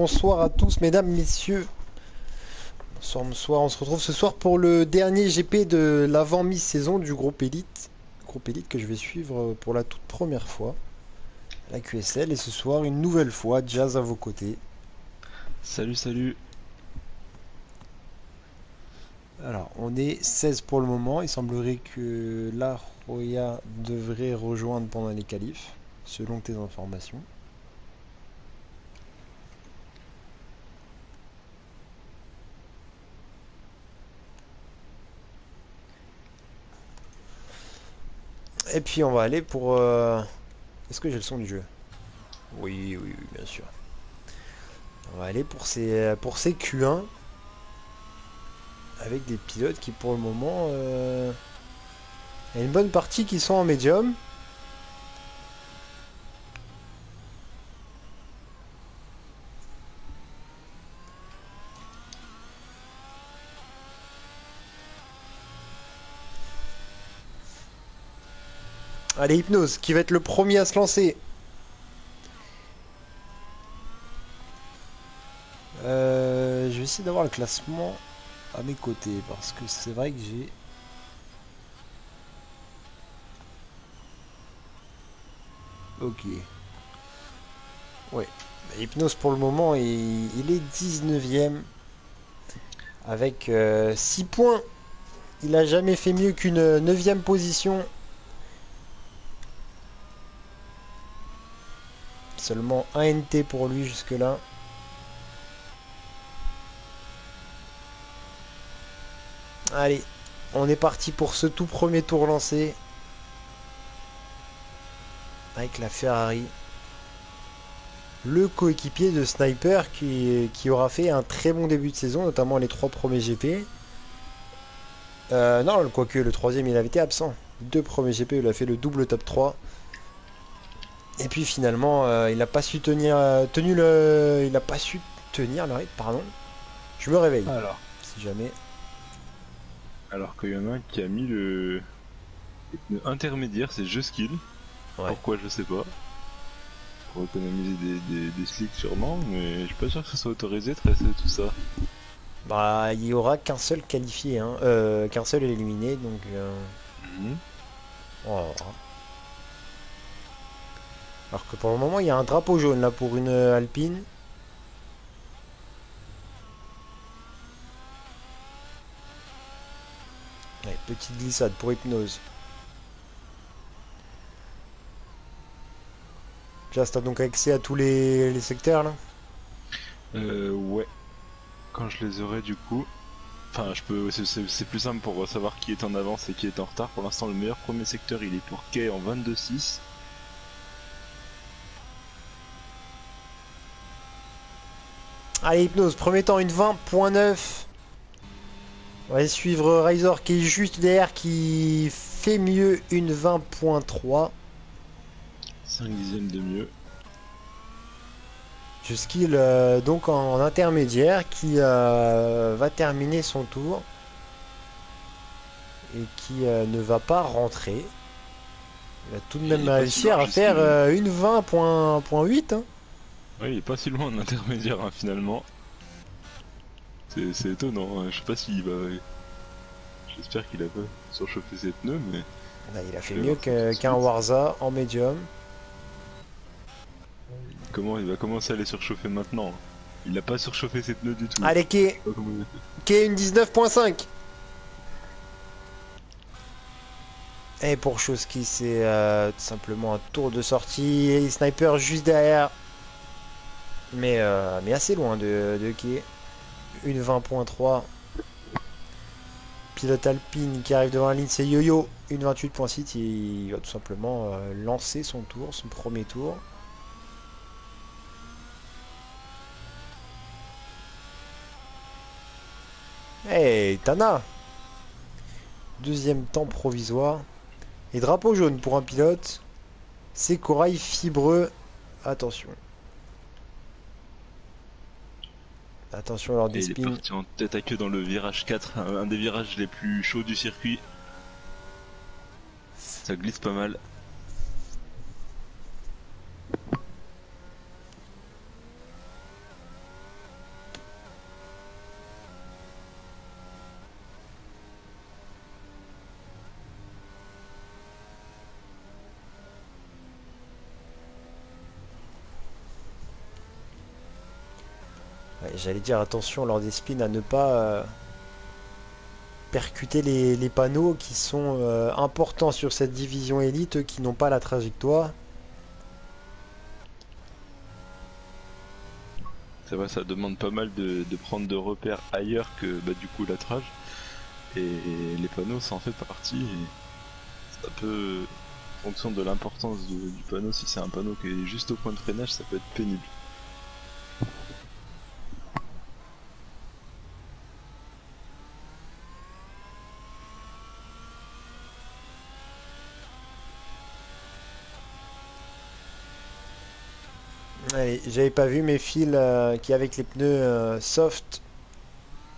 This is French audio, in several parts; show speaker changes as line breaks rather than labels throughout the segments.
bonsoir à tous, mesdames, messieurs. Bonsoir, bonsoir. On se retrouve ce soir pour le dernier GP de l'avant mi-saison du groupe Elite. Groupe Elite que je vais suivre pour la toute première fois. La QSL. Et ce soir, une nouvelle fois, Jazz à vos côtés.
Salut, salut.
Alors, on est 16 pour le moment. Il semblerait que la Roya devrait rejoindre pendant les qualifs, selon tes informations. Et puis, on va aller pour... Est-ce que j'ai le son du jeu? Oui, oui, oui, bien sûr. On va aller pour ces Q1 avec des pilotes qui pour le moment il y a une bonne partie qui sont en médium. Allez, Hypnose qui va être le premier à se lancer. Je vais essayer d'avoir le classement à mes côtés parce que c'est vrai que j'ai... Ok. Ouais. Hypnose pour le moment il est 19ème avec 6 points. Il a jamais fait mieux qu'une 9ème position. Seulement un NT pour lui jusque-là. Allez, on est parti pour ce tout premier tour lancé. Avec la Ferrari. Le coéquipier de Sniper qui aura fait un très bon début de saison, notamment les 3 premiers GP. Non, quoique le troisième il avait été absent. 2 premiers GP, il a fait le double top 3. Et puis finalement, il n'a pas su tenir, il n'a pas su tenir le rythme, pardon. Je me réveille,
Alors,
si jamais.
alors qu'il y en a un qui a mis le intermédiaire, c'est jeu skill.
Ouais.
Pourquoi, je sais pas. Pour économiser des slicks sûrement, mais je suis pas sûr que ce soit autorisé de tracer tout ça.
Bah, il y aura qu'un seul qualifié, hein. Qu'un seul éliminé, donc
Mhm.
on va voir. Alors que pour le moment, il y a un drapeau jaune là pour une Alpine. Ouais, petite glissade pour Hypnose. Jazz, t'as donc accès à tous les secteurs là?
Ouais, quand je les aurai du coup. Enfin, je peux. C'est plus simple pour savoir qui est en avance et qui est en retard. Pour l'instant, le meilleur premier secteur, il est pour Kay en 22,6.
Allez, Hypnose, premier temps, une 20.9. On va suivre Razor qui est juste derrière, qui fait mieux, une 20.3.
5 dixièmes de mieux.
Jusqu'il donc en intermédiaire qui va terminer son tour et qui ne va pas rentrer. Il va tout de
Et il
même
est pas si
réussir
loin,
à faire
jusqu'il hein.
une 20.8. Hein.
Ouais, il est pas si loin en intermédiaire hein, finalement. C'est étonnant, hein. Je sais pas s'il va. J'espère qu'il a pas surchauffé ses pneus, mais
Là, il a
je
fait
vais
mieux
voir ça tout de
qu'un
suite.
Warza en médium.
Comment il va commencer à les surchauffer maintenant? Il n'a pas surchauffé ses pneus du tout.
Allez,
Je sais pas comment il a fait.
qui est une 19.5. Et pour Chosky, c'est tout simplement un tour de sortie. Et Sniper juste derrière. Mais assez loin de Key. Une 20.3. Pilote Alpine qui arrive devant la ligne, c'est Yo-Yo. Une 28.6. Il va tout simplement lancer son tour, son premier tour. Hey, Tana! Deuxième temps provisoire. Et drapeau jaune pour un pilote. C'est Corail Fibreux. Attention. Attention lors des
Et il est
spins.
parti en tête à queue dans le virage 4, un des virages les plus chauds du circuit. Ça glisse pas mal.
J'allais dire attention lors des spins à ne pas percuter les panneaux qui sont importants sur cette division élite, eux qui n'ont pas la trajectoire.
Ça va, ça demande pas mal de prendre de repères ailleurs que bah, du coup la trage. Et les panneaux, ça en fait partie. Et ça peut, en fonction de l'importance du panneau, si c'est un panneau qui est juste au point de freinage, ça peut être pénible.
Allez, j'avais pas vu mes fils qui avec les pneus soft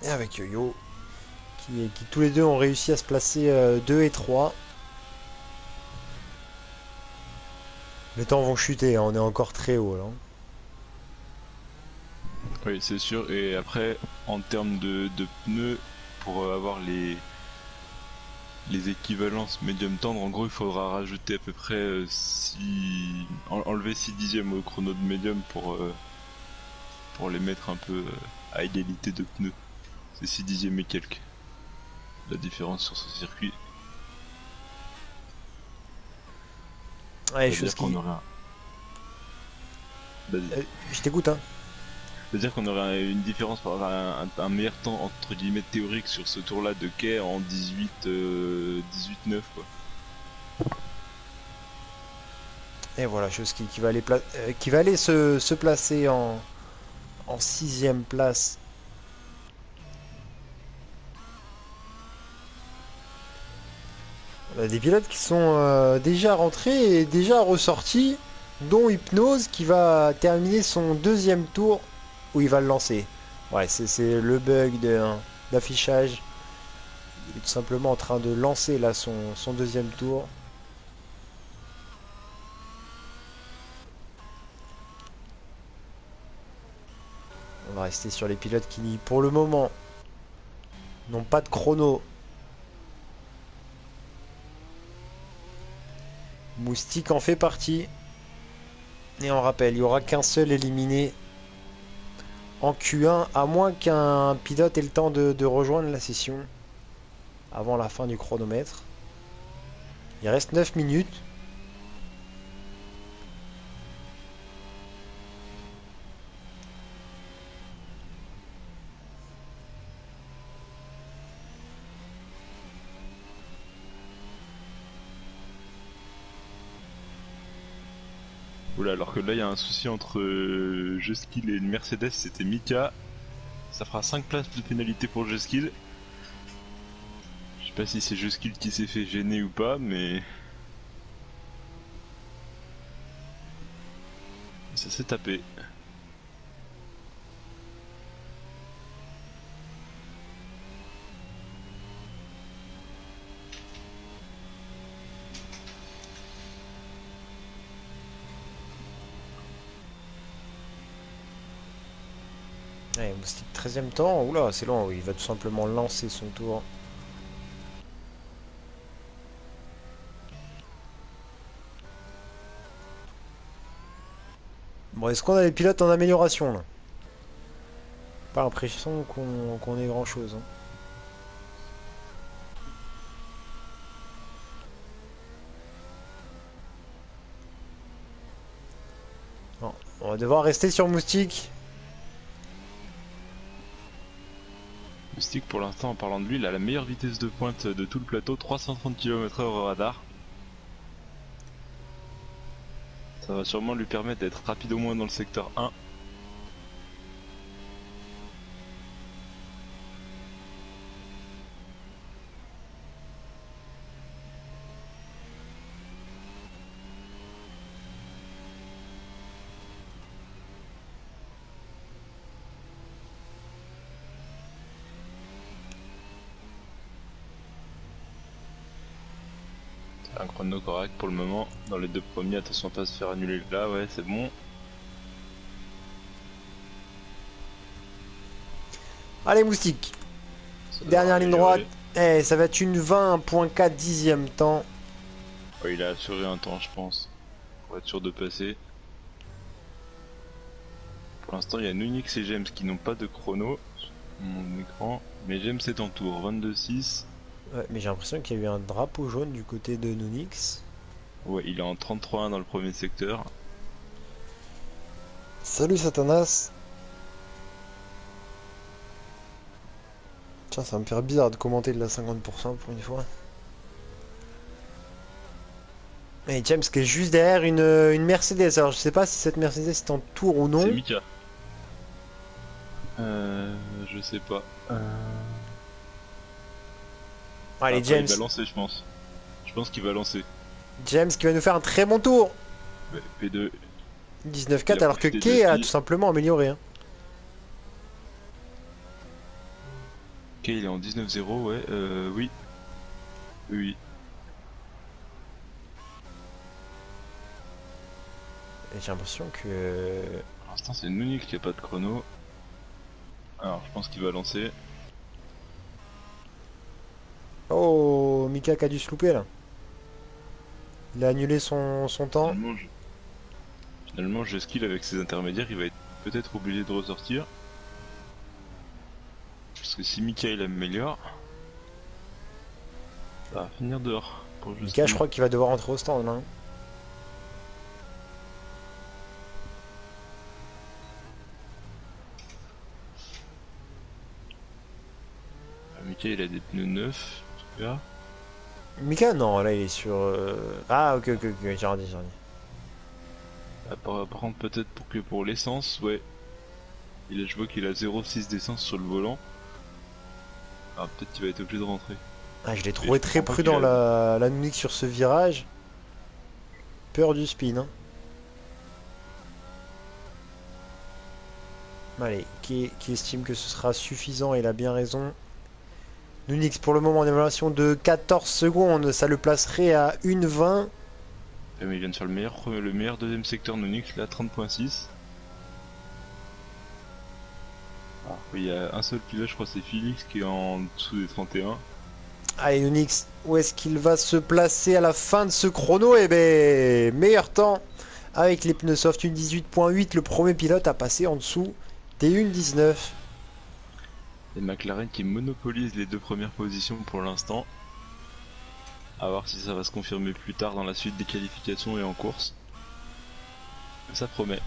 et avec Yo-Yo qui tous les deux ont réussi à se placer 2 et 3. Les temps vont chuter, hein, on est encore très haut là.
Oui, c'est sûr. Et après, en termes de pneus, pour avoir les équivalences médium tendre, en gros, il faudra rajouter à peu près 6... enlever 6 dixièmes au chrono de médium pour les mettre un peu à égalité de pneus. C'est 6 dixièmes et quelques. La différence sur ce circuit.
Ouais,
C'est-à-dire
chose
qu'on
qui...
aurait Vas-y.
je t'écoute, hein.
C'est-à-dire qu'on aurait une différence par avoir un meilleur temps entre guillemets théorique sur ce tour-là de quai en 18-9 quoi.
Et voilà, chose qui va aller, qui va aller se placer en 6ème place. On a des pilotes qui sont déjà rentrés et déjà ressortis, dont Hypnose qui va terminer son 2ème tour où il va le lancer. Ouais, c'est le bug d'affichage. Il est tout simplement en train de lancer là son 2ème tour. On va rester sur les pilotes qui, pour le moment, n'ont pas de chrono. Moustique en fait partie. Et on rappelle, il n'y aura qu'un seul éliminé en Q1, à moins qu'un pilote ait le temps de rejoindre la session avant la fin du chronomètre. Il reste 9 minutes.
Oula, alors que là il y a un souci entre Juskill et une Mercedes, c'était Mika. Ça fera 5 places de pénalité pour Juskill. Je sais pas si c'est Juskill qui s'est fait gêner ou pas, mais ça s'est tapé.
Ouais, Moustique 13ème temps. Oula, c'est long. Il va tout simplement lancer son tour. Bon, est-ce qu'on a des pilotes en amélioration là? Pas l'impression qu'on ait grand chose. Hein. Non, on va devoir rester sur Moustique.
Mystique pour l'instant, en parlant de lui, il a la meilleure vitesse de pointe de tout le plateau, 330 km/h au radar. Ça va sûrement lui permettre d'être rapide au moins dans le secteur 1. Un chrono correct pour le moment. Dans les deux premiers, attention à pas se faire annuler là, ouais, c'est bon.
Allez, Moustique.
Ça
Dernière
devrait
ligne droite.
améliorer.
Eh, ça va être une 20,4 dixième temps.
Ouais, il a assuré un temps, je pense, pour être sûr de passer. Pour l'instant, il y a Nunix et James qui n'ont pas de chrono sur mon écran. Mais James est en tour, 22-6.
Ouais, mais j'ai l'impression qu'il y a eu un drapeau jaune du côté de Nunix.
Ouais, il est en 33-1 dans le premier secteur.
Salut Satanas. Tiens, ça va me faire bizarre de commenter de la 50% pour une fois. Et James qui est juste derrière une Mercedes. Alors je sais pas si cette Mercedes est en tour ou
C'est
non.
Mika. Je sais pas.
Allez,
Après,
James.
il va lancer, je pense. Je pense qu'il va lancer.
James qui va nous faire un très bon tour.
Ouais, P2.
19-4
Il a
alors que
profité de
Kay a
Pi.
tout simplement amélioré. Hein.
Ok, il est en 19-0, ouais. Oui. Oui.
Et j'ai l'impression que...
Pour l'instant, c'est Nunix qui a pas de chrono. Alors, je pense qu'il va lancer.
Oh, Mika qui a dû se louper là. Il a annulé son temps.
Finalement, je skill avec ses intermédiaires, il va être peut-être obligé de ressortir. Parce que si Mika il améliore, ça va finir dehors pour
Mika, je crois qu'il va devoir rentrer au stand là. Hein.
Mika il a des pneus neufs, en tout cas.
Mika, non, là il est sur... Ah, ok, j'ai rendu.
Ah, par contre, peut-être pour l'essence, ouais. Je vois qu'il a 0,6 d'essence sur le volant. Alors peut-être qu'il va être obligé de rentrer.
Ah, je l'ai trouvé
je
très
comprends pas
prudent
qu'il
la Nunix sur ce virage. Peur du spin. Hein. Allez, qui estime que ce sera suffisant, il a bien raison. Nunix pour le moment en évaluation de 14 secondes, ça le placerait à 1,20.
Mais il vient de faire le meilleur deuxième secteur Nunix, là, 30.6. Ah, oui, il y a un seul pilote, je crois c'est Felix qui est en dessous des 31.
Allez Nunix, où est-ce qu'il va se placer à la fin de ce chrono? Eh ben, meilleur temps avec les pneus soft, une 18.8, le premier pilote a passé en dessous des 1,19.
Et McLaren qui monopolise les deux premières positions pour l'instant. A voir si ça va se confirmer plus tard dans la suite des qualifications et en course. Ça promet.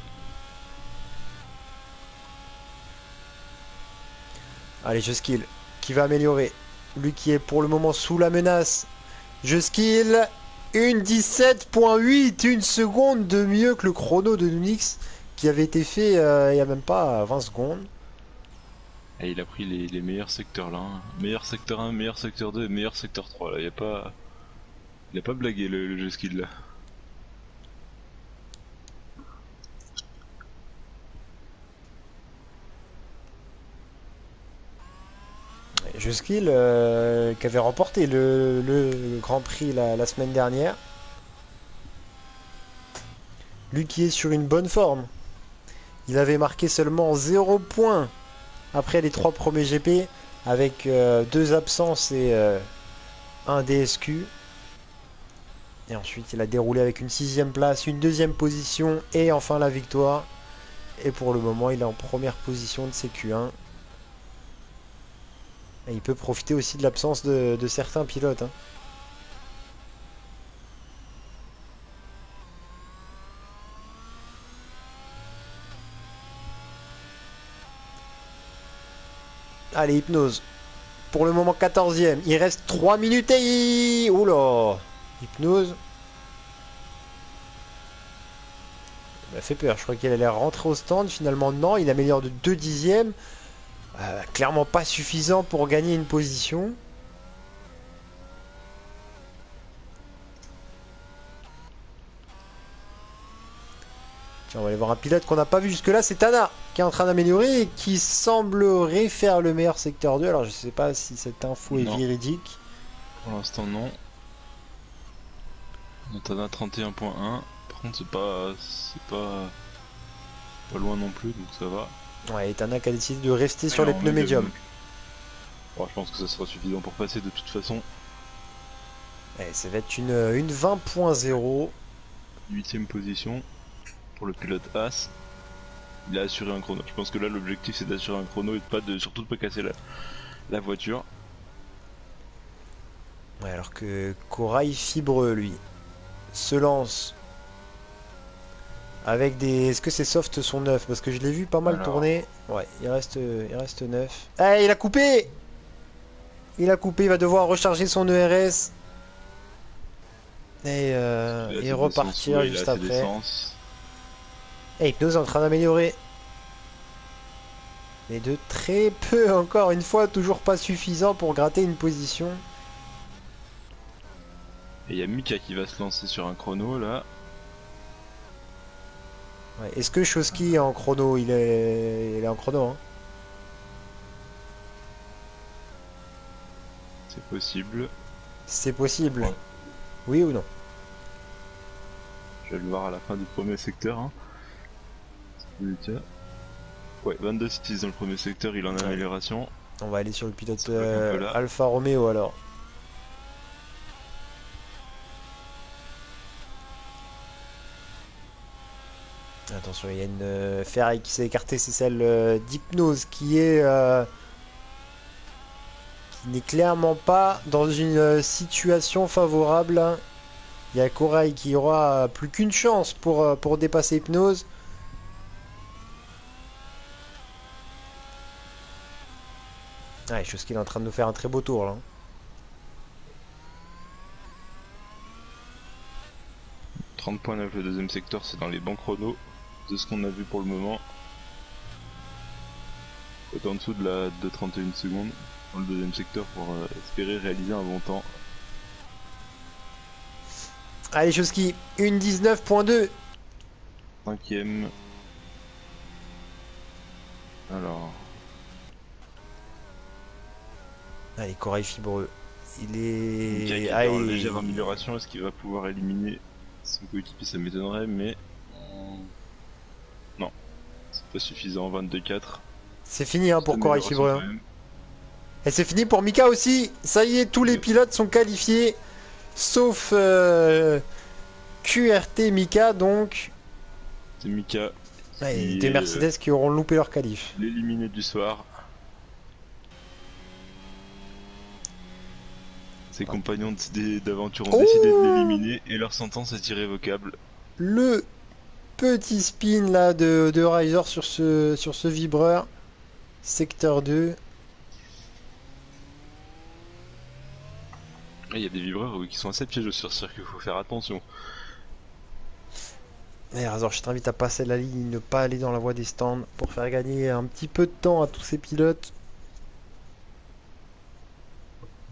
Allez, je skill, qui va améliorer. Lui qui est pour le moment sous la menace. Je skill, une 17.8, une seconde de mieux que le chrono de Nunix qui avait été fait il n'y a même pas 20 secondes.
Et il a pris les meilleurs secteurs là. Hein. Meilleur secteur 1, meilleur secteur 2 et meilleur secteur 3 là. Il a pas blagué le jeu skill là.
Je skill qui avait remporté le Grand Prix la semaine dernière. Lui qui est sur une bonne forme. Il avait marqué seulement 0 points après les 3 premiers GP avec 2 absences et un DSQ. Et ensuite il a déroulé avec une 6ème place, une 2ème position et enfin la victoire. Et pour le moment il est en première position de CQ1. Et il peut profiter aussi de l'absence de certains pilotes. Hein. Allez, Hypnose. Pour le moment 14ème. Il reste 3 minutes et... Oula. Hypnose. Il m'a fait peur. Je crois qu'il allait rentrer au stand. Finalement, non. Il améliore de 2 dixièmes. Clairement pas suffisant pour gagner une position. Tiens, on va aller voir un pilote qu'on n'a pas vu jusque là, c'est Tana qui est en train d'améliorer et qui semblerait faire le meilleur secteur 2. Alors je sais pas si cette info est véridique.
Pour l'instant non. Tana 31.1. Par contre c'est pas loin non plus donc ça va.
Ouais, et Tana qui a décidé de rester sur les pneus médiums.
Bon, je pense que ça sera suffisant pour passer de toute façon.
Ouais, ça va être une 20.0.
8ème position pour le pilote As. Il a assuré un chrono. Je pense que là l'objectif c'est d'assurer un chrono et de pas surtout de pas casser la voiture.
Ouais, alors que Corail Fibreux, lui, se lance avec des... Est-ce que ces softs sont neufs? Parce que je l'ai vu pas mal
Alors,
tourner. Ouais, il reste neuf. Eh, il a coupé! Il a coupé, il va devoir recharger son ERS.
est-ce qu'il a
Et
assez d'essence?
repartir
Ouais, il a
juste
assez
après.
d'essence.
Et Hypnose est en train d'améliorer. Mais de très peu, encore une fois, toujours pas suffisant pour gratter une position.
Et il y a Mika qui va se lancer sur un chrono là.
Ouais, est-ce que Shoski est en chrono? Il est en chrono, hein.
C'est possible.
C'est possible.
Ouais.
Oui ou non?
Je vais le voir à la fin du premier secteur. Hein. Ouais, 22-6 dans le premier secteur, il en a
Ouais.
amélioration.
On va aller sur le pilote
Ça bloque un peu là.
Alfa Romeo alors. Attention, il y a une Ferrari qui s'est écartée, c'est celle d'Hypnose qui n'est clairement pas dans une situation favorable. Il y a Corail qui aura plus qu'une chance pour dépasser Hypnose. Ouais, chose qu'il est en train de nous faire un très beau tour là.
30.9 le deuxième secteur, c'est dans les bons chronos de ce qu'on a vu pour le moment. Faut être en dessous de 31 secondes dans le deuxième secteur pour espérer réaliser un bon temps.
Allez, Choski, 1.19.2.
Cinquième. Alors,
Allez, Corail Fibreux. Il
Mika qui
est.
est en légère amélioration, est-ce qu'il va pouvoir éliminer son coéquipier? Ça m'étonnerait, mais non, c'est pas suffisant. 22-4.
C'est fini hein, pour Corail
Amélioration
Fibreux.
quand même.
Et c'est fini pour Mika aussi. Ça y est, tous les pilotes sont qualifiés. Sauf QRT Mika, donc.
C'est Mika
Ouais,
qui
des
est
Mercedes qui auront loupé leur qualif.
l'éliminé du soir. Ses compagnons d'aventure ont décidé de l'éliminer et leur sentence est irrévocable.
Le petit spin là de Riser sur ce vibreur. Secteur 2.
Il y a des vibreurs qui sont assez piégeux sur ce circuit, il faut faire attention.
Et Razor, je t'invite à passer la ligne, ne pas aller dans la voie des stands pour faire gagner un petit peu de temps à tous ces pilotes.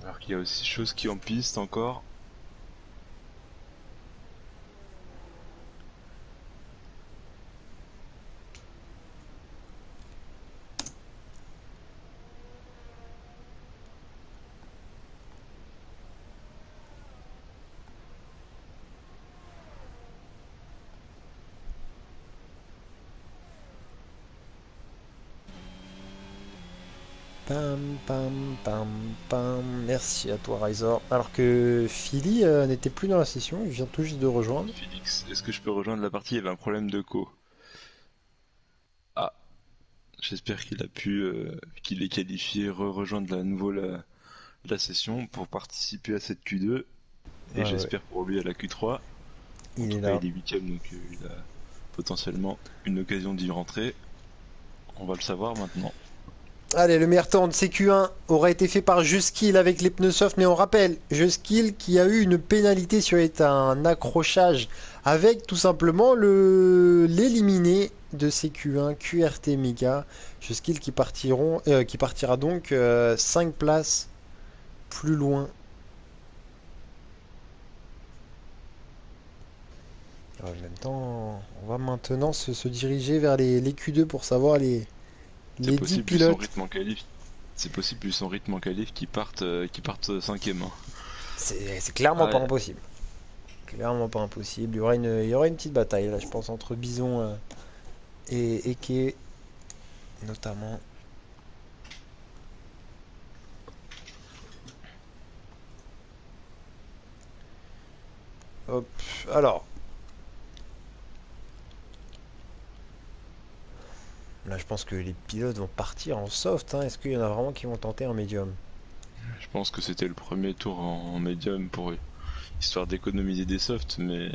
Alors qu'il y a aussi chose qui en piste encore.
Pam pam pam pam. Merci à toi Riser. Alors que Philly n'était plus dans la session, il vient tout juste de rejoindre.
Félix, est-ce que je peux rejoindre la partie? Il y avait un problème de co. Ah, j'espère qu'il a pu, qu'il est qualifié, rejoindre à nouveau la session pour participer à cette Q2. Et
Ouais, ouais.
j'espère pour lui à la Q3. En
Il
tout
est
cas,
là.
il est 8ème, donc il a potentiellement une occasion d'y rentrer. On va le savoir maintenant.
Allez, le meilleur temps de CQ1 aura été fait par Juskill avec les pneus soft, mais on rappelle, Juskill qui a eu une pénalité sur un accrochage avec tout simplement l'éliminé de CQ1 QRT Mika. Juskill qui partira donc 5 places plus loin. En même temps, on va maintenant se diriger vers les Q2 pour savoir
C'est
les 10
possible vu son
pilotes.
rythme en qualif. C'est possible vu son rythme en qualif qu'il parte 5ème. Hein.
C'est clairement pas
Ouais.
impossible. Clairement pas impossible. Il y aura une petite bataille là, je pense, entre Bison et Eke, notamment. Hop, alors. Là, je pense que les pilotes vont partir en soft, hein. Est-ce qu'il y en a vraiment qui vont tenter en médium?
Je pense que c'était le premier tour en médium pour histoire d'économiser des softs, mais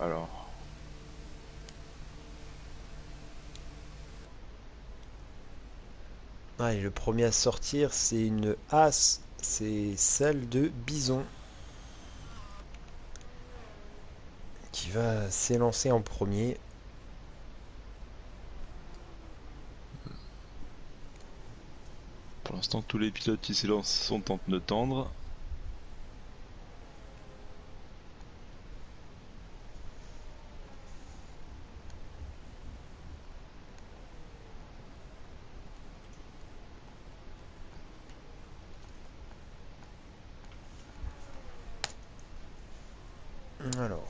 alors
Ah, et le premier à sortir, c'est une As. C'est celle de Bison qui va s'élancer en premier.
pour l'instant tous les pilotes qui s'élancent sont en pneus tendres.
Alors,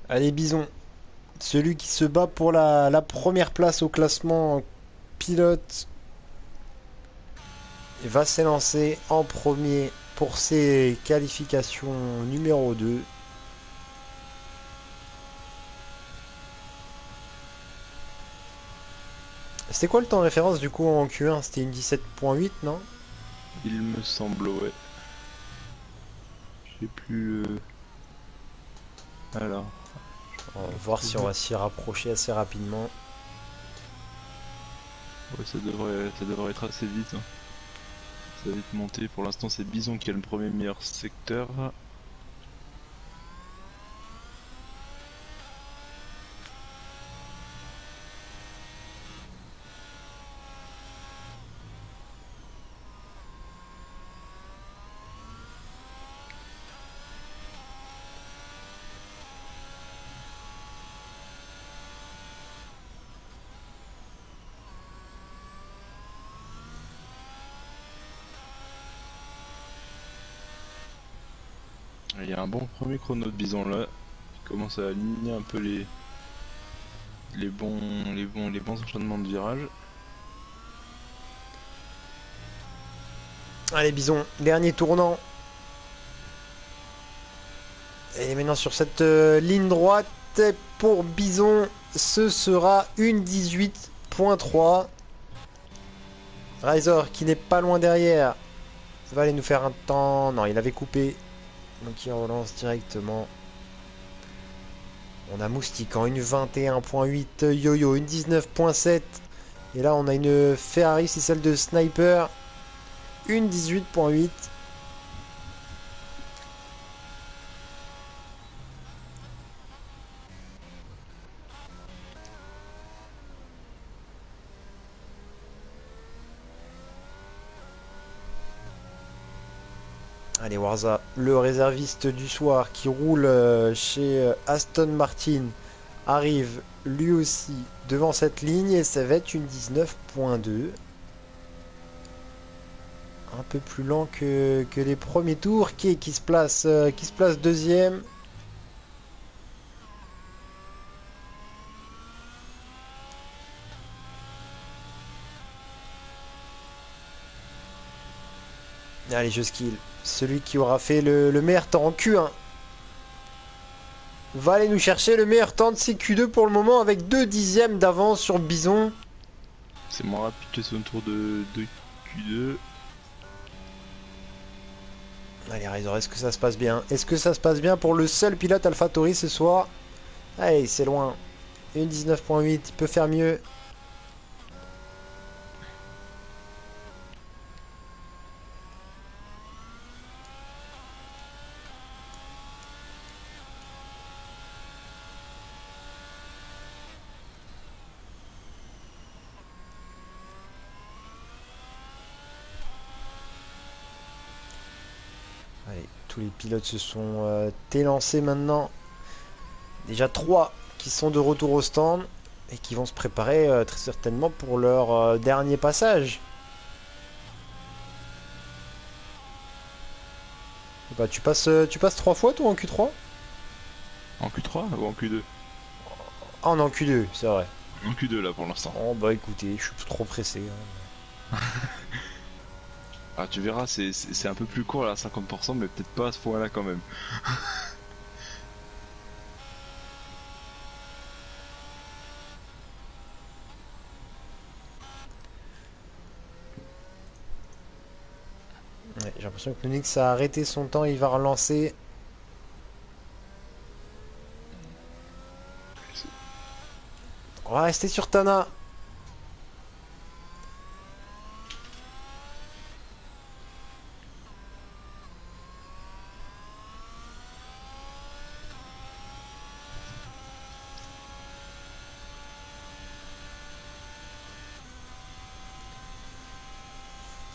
allez Bison, celui qui se bat pour la première place au classement pilote va s'élancer en premier pour ses qualifications numéro 2. C'était quoi le temps de référence du coup en Q1? C'était une 17.8, non?
Il me semble, ouais. J'ai plus. Alors,
On va
je
voir si on
retrouve.
va s'y rapprocher assez rapidement.
Ouais, ça devrait être assez vite, hein. Ça va vite monter. Pour l'instant, c'est Bison qui a le premier meilleur secteur. Il y a un bon premier chrono de Bison là. Il commence à aligner un peu les bons enchaînements de virages.
Allez Bison, dernier tournant. Et maintenant sur cette ligne droite, pour Bison, ce sera une 18.3. Razor qui n'est pas loin derrière va aller nous faire un temps. Non, il avait coupé. Donc il relance directement. On a Moustique en une 21.8. Yo-Yo, une 19.7. Et là, on a une Ferrari, c'est celle de Sniper. Une 18.8. Allez, Warza, le réserviste du soir qui roule chez Aston Martin, arrive lui aussi devant cette ligne et ça va être une 19.2. Un peu plus lent que les premiers tours. Qui se place deuxième. Allez, je skill. Celui qui aura fait le meilleur temps en Q1 va aller nous chercher le meilleur temps de ces Q2 pour le moment avec 2 dixièmes d'avance sur Bison.
C'est moins rapide que son tour de Q2.
Allez, Razor, est-ce que ça se passe bien? Est-ce que ça se passe bien pour le seul pilote AlphaTauri ce soir? Allez, c'est loin. Une 19.8, il peut faire mieux. Allez, Tous les pilotes se sont élancés maintenant. Déjà 3 qui sont de retour au stand et qui vont se préparer très certainement pour leur dernier passage. Bah, tu passes 3 fois toi en Q3?
En Q3 ou en Q2?
Ah, on est en Q2, c'est vrai.
En Q2 là pour l'instant.
Oh bah écoutez, je suis trop pressé, hein.
Ah, tu verras, c'est un peu plus court là, à 50%, mais peut-être pas à ce point-là quand même.
Ouais, j'ai l'impression que Nunix a arrêté son temps, il va relancer. On va rester sur Tana.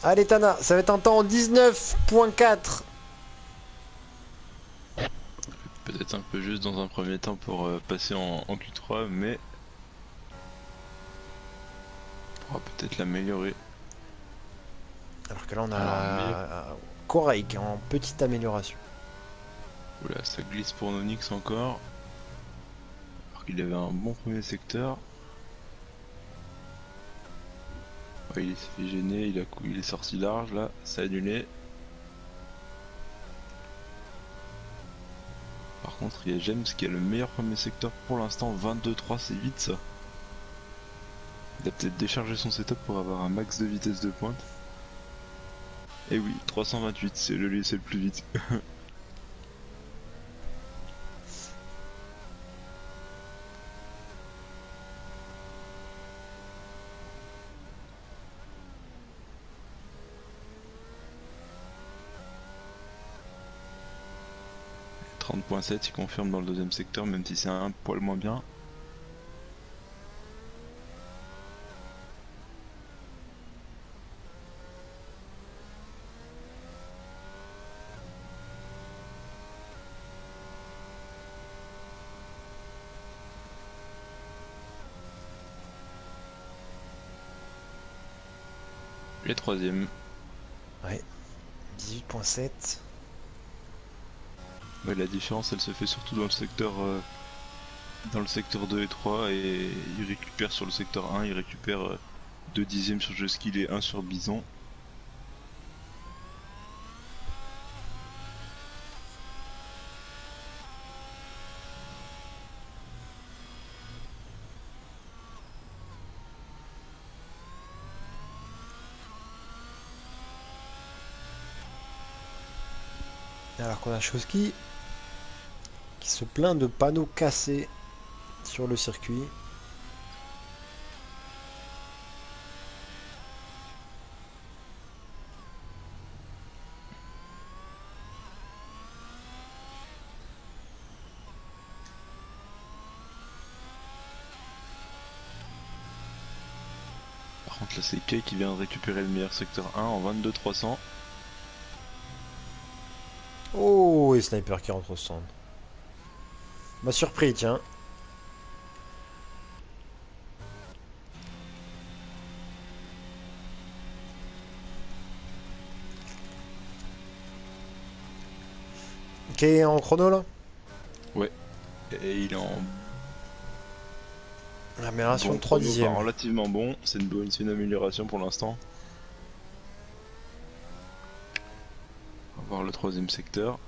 Allez Tana, ça va être un temps en 19.4.
Peut-être un peu juste dans un premier temps pour passer en Q3, mais on pourra peut-être l'améliorer.
Alors que là on
Alors, mais
a Koraik en petite amélioration.
oula, ça glisse pour Nonix encore. Alors qu'il avait un bon premier secteur. Ouais, il s'est fait gêner, il est sorti large là, ça a annulé. Par contre, il y a James qui a le meilleur premier secteur pour l'instant, 22-3, c'est vite ça. Il a peut-être déchargé son setup pour avoir un max de vitesse de pointe. Et oui, 328, c'est le plus vite. 30.7, il confirme dans le deuxième secteur, même si c'est un poil moins bien. Les troisième.
Ouais, 18.7.
Ouais, la différence elle se fait surtout dans le secteur 2 et 3 et il récupère sur le secteur 1, il récupère 2 dixièmes sur Juskill et 1 sur Bison.
Alors qu'on a Chosky qui se plaint de panneaux cassés sur le circuit.
Par contre là c'est Kay qui vient de récupérer le meilleur secteur 1 en 22-300.
Oh, et Sniper qui rentre au stand. M'a surpris, tiens. Ok, en chrono là.
Ouais, et il est en
Amélioration
bon
de 3
chrono, enfin
dixièmes.
relativement bon, c'est une amélioration pour l'instant. On va voir le troisième secteur.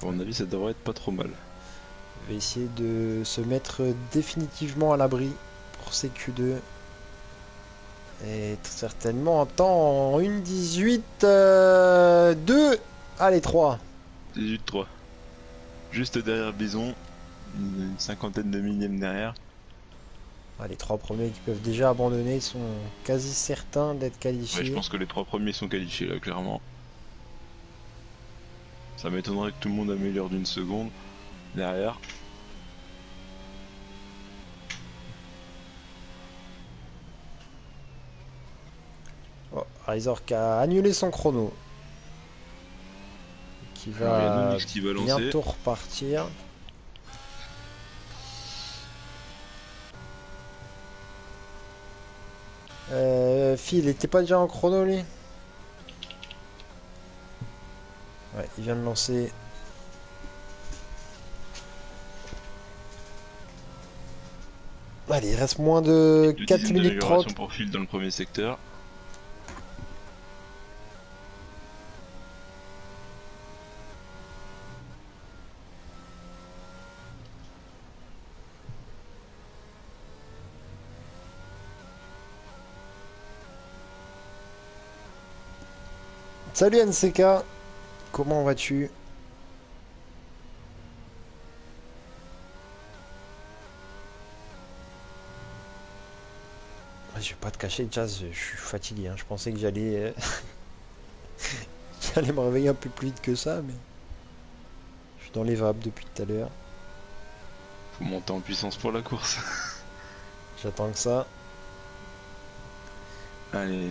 À mon avis ça devrait être pas trop mal.
Je vais essayer de se mettre définitivement à l'abri pour ces Q2. Et très certainement un temps en 1.18 2. Allez, 3.
18-3. Juste derrière Bison, une cinquantaine de millièmes derrière.
Les 3 premiers qui peuvent déjà abandonner sont quasi certains d'être
Ouais, je
qualifiés.
pense que les 3 premiers sont qualifiés là, clairement. Ça m'étonnerait que tout le monde améliore d'une seconde derrière.
Oh, Razor qui a annulé son chrono. qui
Alors il y a
va
Nonix qui va lancer.
bientôt repartir. Phil, il était pas déjà en chrono lui? Ouais, il vient de lancer. Allez, il reste moins de
Deux
4
dixièmes
minutes 30.
d'amélioration pour Phil dans le premier secteur.
Salut NCK, comment vas-tu? Je vais pas te cacher, Jazz, je suis fatigué, hein. Je pensais que j'allais me réveiller un peu plus vite que ça, mais je suis dans les vapes depuis tout à l'heure.
Faut monter en puissance pour la course.
J'attends que ça.
Allez,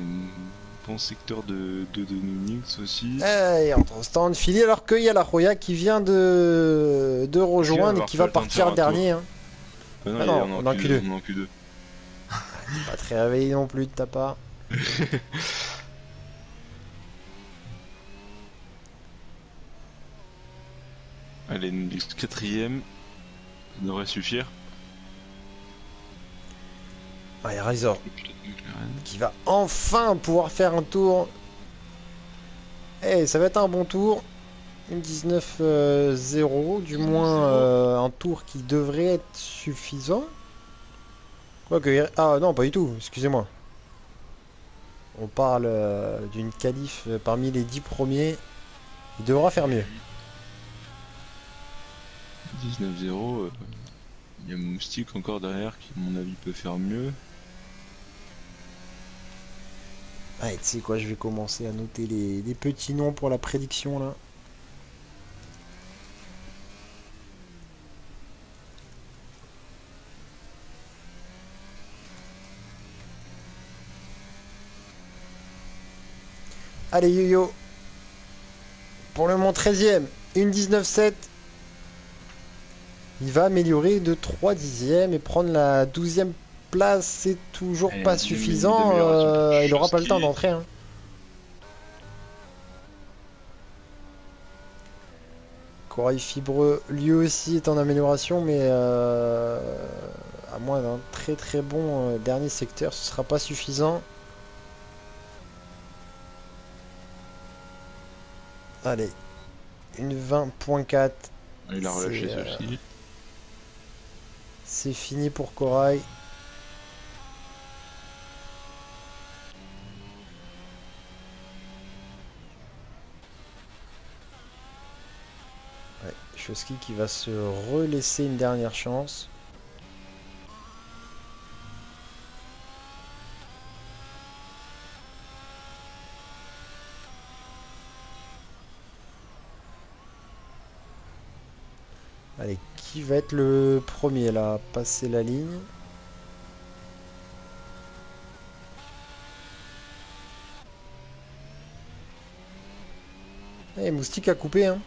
bon secteur de Nonix aussi.
Et entre stand fili alors qu'il y a la Roya qui vient de rejoindre et qui va partir dernier. Hein.
Ah non,
Ah non, on en Q2.
On en Q2.
Pas très réveillé non plus de ta part.
Allez, Nonix 4ème. Ça devrait suffire.
Allez, Razor qui va enfin pouvoir faire un tour. Eh, ça va être un bon tour. 19-0, du moins un tour qui devrait être suffisant. Quoique, ah non, pas du tout, excusez-moi. On parle d'une qualif parmi les 10 premiers. Il devra faire mieux.
19-0. Il y a Moustique encore derrière qui, à mon avis, peut faire mieux.
Allez, tu sais quoi, je vais commencer à noter les petits noms pour la prédiction là. Allez, yo-yo. Pour le moment 13ème, une 19-7. Il va améliorer de 3 dixièmes et prendre la 12e place. C'est toujours
Allez,
pas suffisant. Il aura pas le temps d'entrer. Hein. Corail fibreux, lui aussi est en amélioration, mais à moins d'un très très bon dernier secteur, ce sera pas suffisant. Allez, une 20.4.
Il a relâché ceci.
C'est fini pour Corail. Ouais, Chosky qui va se relaisser une dernière chance. Allez, qui va être le premier là à passer la ligne? Eh, Moustique a coupé, hein.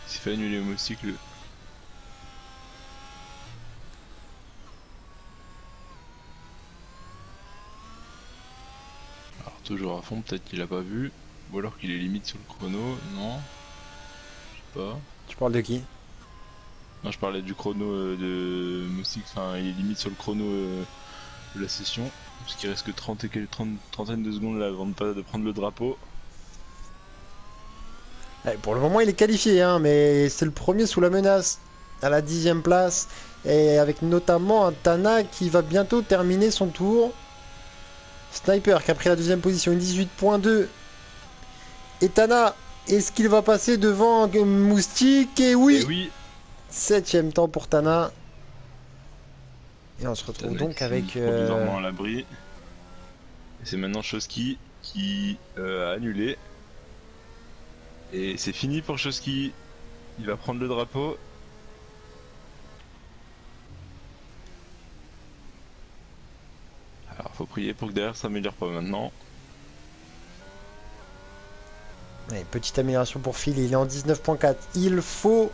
Il s'est fait annuler Moustique le. Alors toujours à fond, peut-être qu'il a pas vu. Ou alors qu'il est limite sur le chrono, non. Je sais pas.
Tu parles de qui?
Non, je parlais du chrono de Moustique, enfin il est limite sur le chrono de la session. Parce qu'il reste que 30 et quelques trentaine de secondes là avant de prendre le drapeau.
Allez, pour le moment, il est qualifié, hein, mais c'est le premier sous la menace à la 10e place. Et avec notamment un Tana qui va bientôt terminer son tour. Sniper qui a pris la deuxième position, une 18.2. Et Tana, est-ce qu'il va passer devant Moustique? Et oui,
Et oui,
7ème temps pour Tana. Et on se retrouve
Tana
donc
qui
avec...
provisoirement à l'abri. Et c'est maintenant Chosky qui a annulé. Et c'est fini pour Chosky. Il va prendre le drapeau. Alors faut prier pour que derrière ça s'améliore pas maintenant.
Ouais, petite amélioration pour Phil, il est en 19.4. Il faut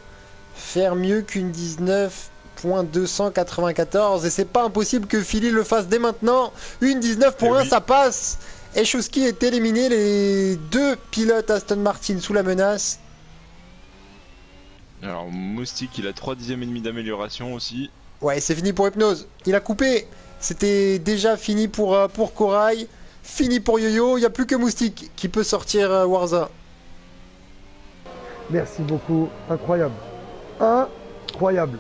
faire mieux qu'une 19.294 et c'est pas impossible que Philly le fasse dès maintenant. Une
Eh
19.1,
oui.
ça passe. Eschowski est éliminé, les deux pilotes Aston Martin sous la menace.
Alors, Moustique, il a 3 dixièmes et demi d'amélioration aussi.
Ouais, c'est fini pour Hypnose. Il a coupé. C'était déjà fini pour Corail. Fini pour Yo-Yo. Il n'y a plus que Moustique qui peut sortir Warza.
Merci beaucoup. Incroyable. Incroyable.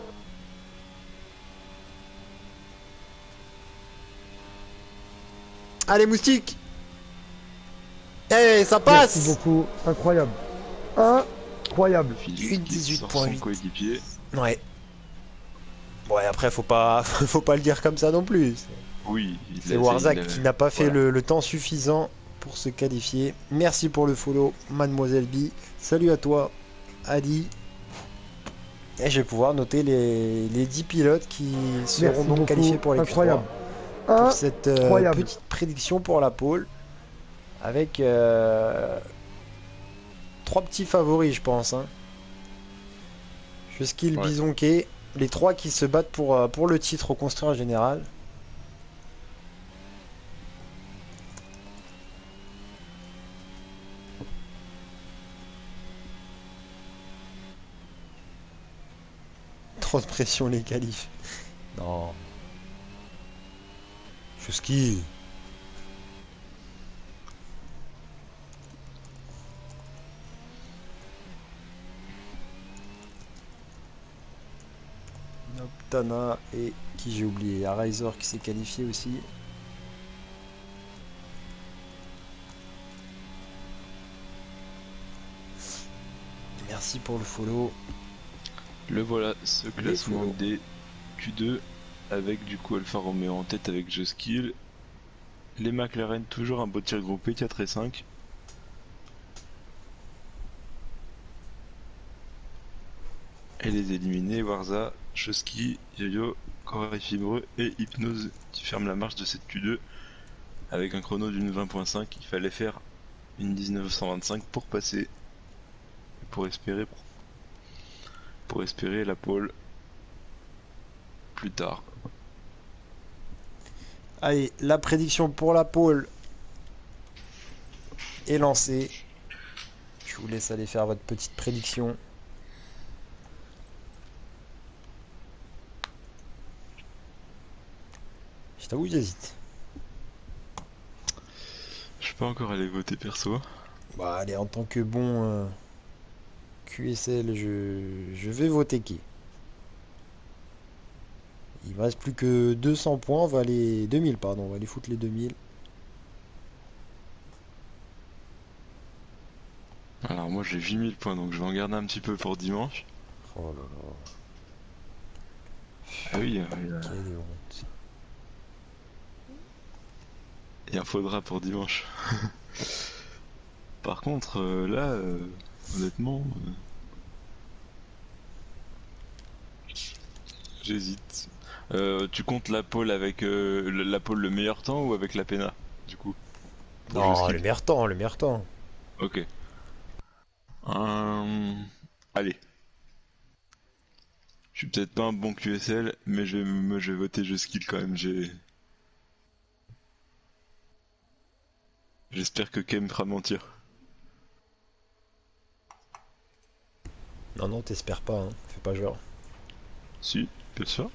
Allez, Moustique. Eh, ça
Merci
passe.
beaucoup. Incroyable. Incroyable.
Philippe
Une
qui sort son
18.8.
coéquipier.
Ouais. Ouais, après, faut pas, faut pas le dire comme ça non plus.
Oui,
C'est Warzak qui n'a pas fait
voilà.
le temps suffisant pour se qualifier. Merci pour le follow, Mademoiselle B. Salut à toi, Adi. Et je vais pouvoir noter les 10 pilotes qui seront
Merci
donc
beaucoup.
qualifiés pour les Q3.
Incroyable.
Pour cette
Incroyable.
petite prédiction pour la pole. Avec 3 petits favoris, je pense. Hein. Jusqu'il
Ouais.
Bisonquet. Les 3 qui se battent pour le titre au constructeur général. Trop de pression les qualifs. Non. Je skie. Noptana et qui j'ai oublié. Arizer qui s'est qualifié aussi. Merci pour le follow.
Le voilà, ce classement
follow.
des Q2 avec du coup Alfa Romeo en tête avec Just Kill. Les McLaren toujours un beau tir groupé 4 et 5. Et les éliminés, Warza, Chosky, Yo-Yo, Corey Fibreux et Hypnose qui ferment la marche de cette Q2 avec un chrono d'une 20.5. Il fallait faire une 1925 pour passer, pour espérer la pole plus tard.
Allez, la prédiction pour la pole est lancée. Je vous laisse aller faire votre petite prédiction. Je t'avoue, j'hésite.
Je suis pas encore allé voter perso.
Bah allez, en tant que bon QSL, je vais voter qui. Il me reste plus que 200 points, on va aller 2000 pardon, on va aller foutre les 2000.
Alors moi j'ai 8000 points donc je vais en garder un petit peu pour dimanche.
Oh là là,
Ah oui,
quelle honte.
il en faudra pour dimanche. Par contre là, honnêtement, j'hésite. Tu comptes la pole avec la pole le meilleur temps ou avec la pena du coup pour
Non,
Just
le
Kill.
meilleur temps, le meilleur temps.
Ok. Allez. Je suis peut-être pas un bon QSL, mais je vais voter Just Kill quand même. J'espère que Kem fera mentir.
Non, non, t'espères pas, hein. Fais pas genre.
Si, bien sûr.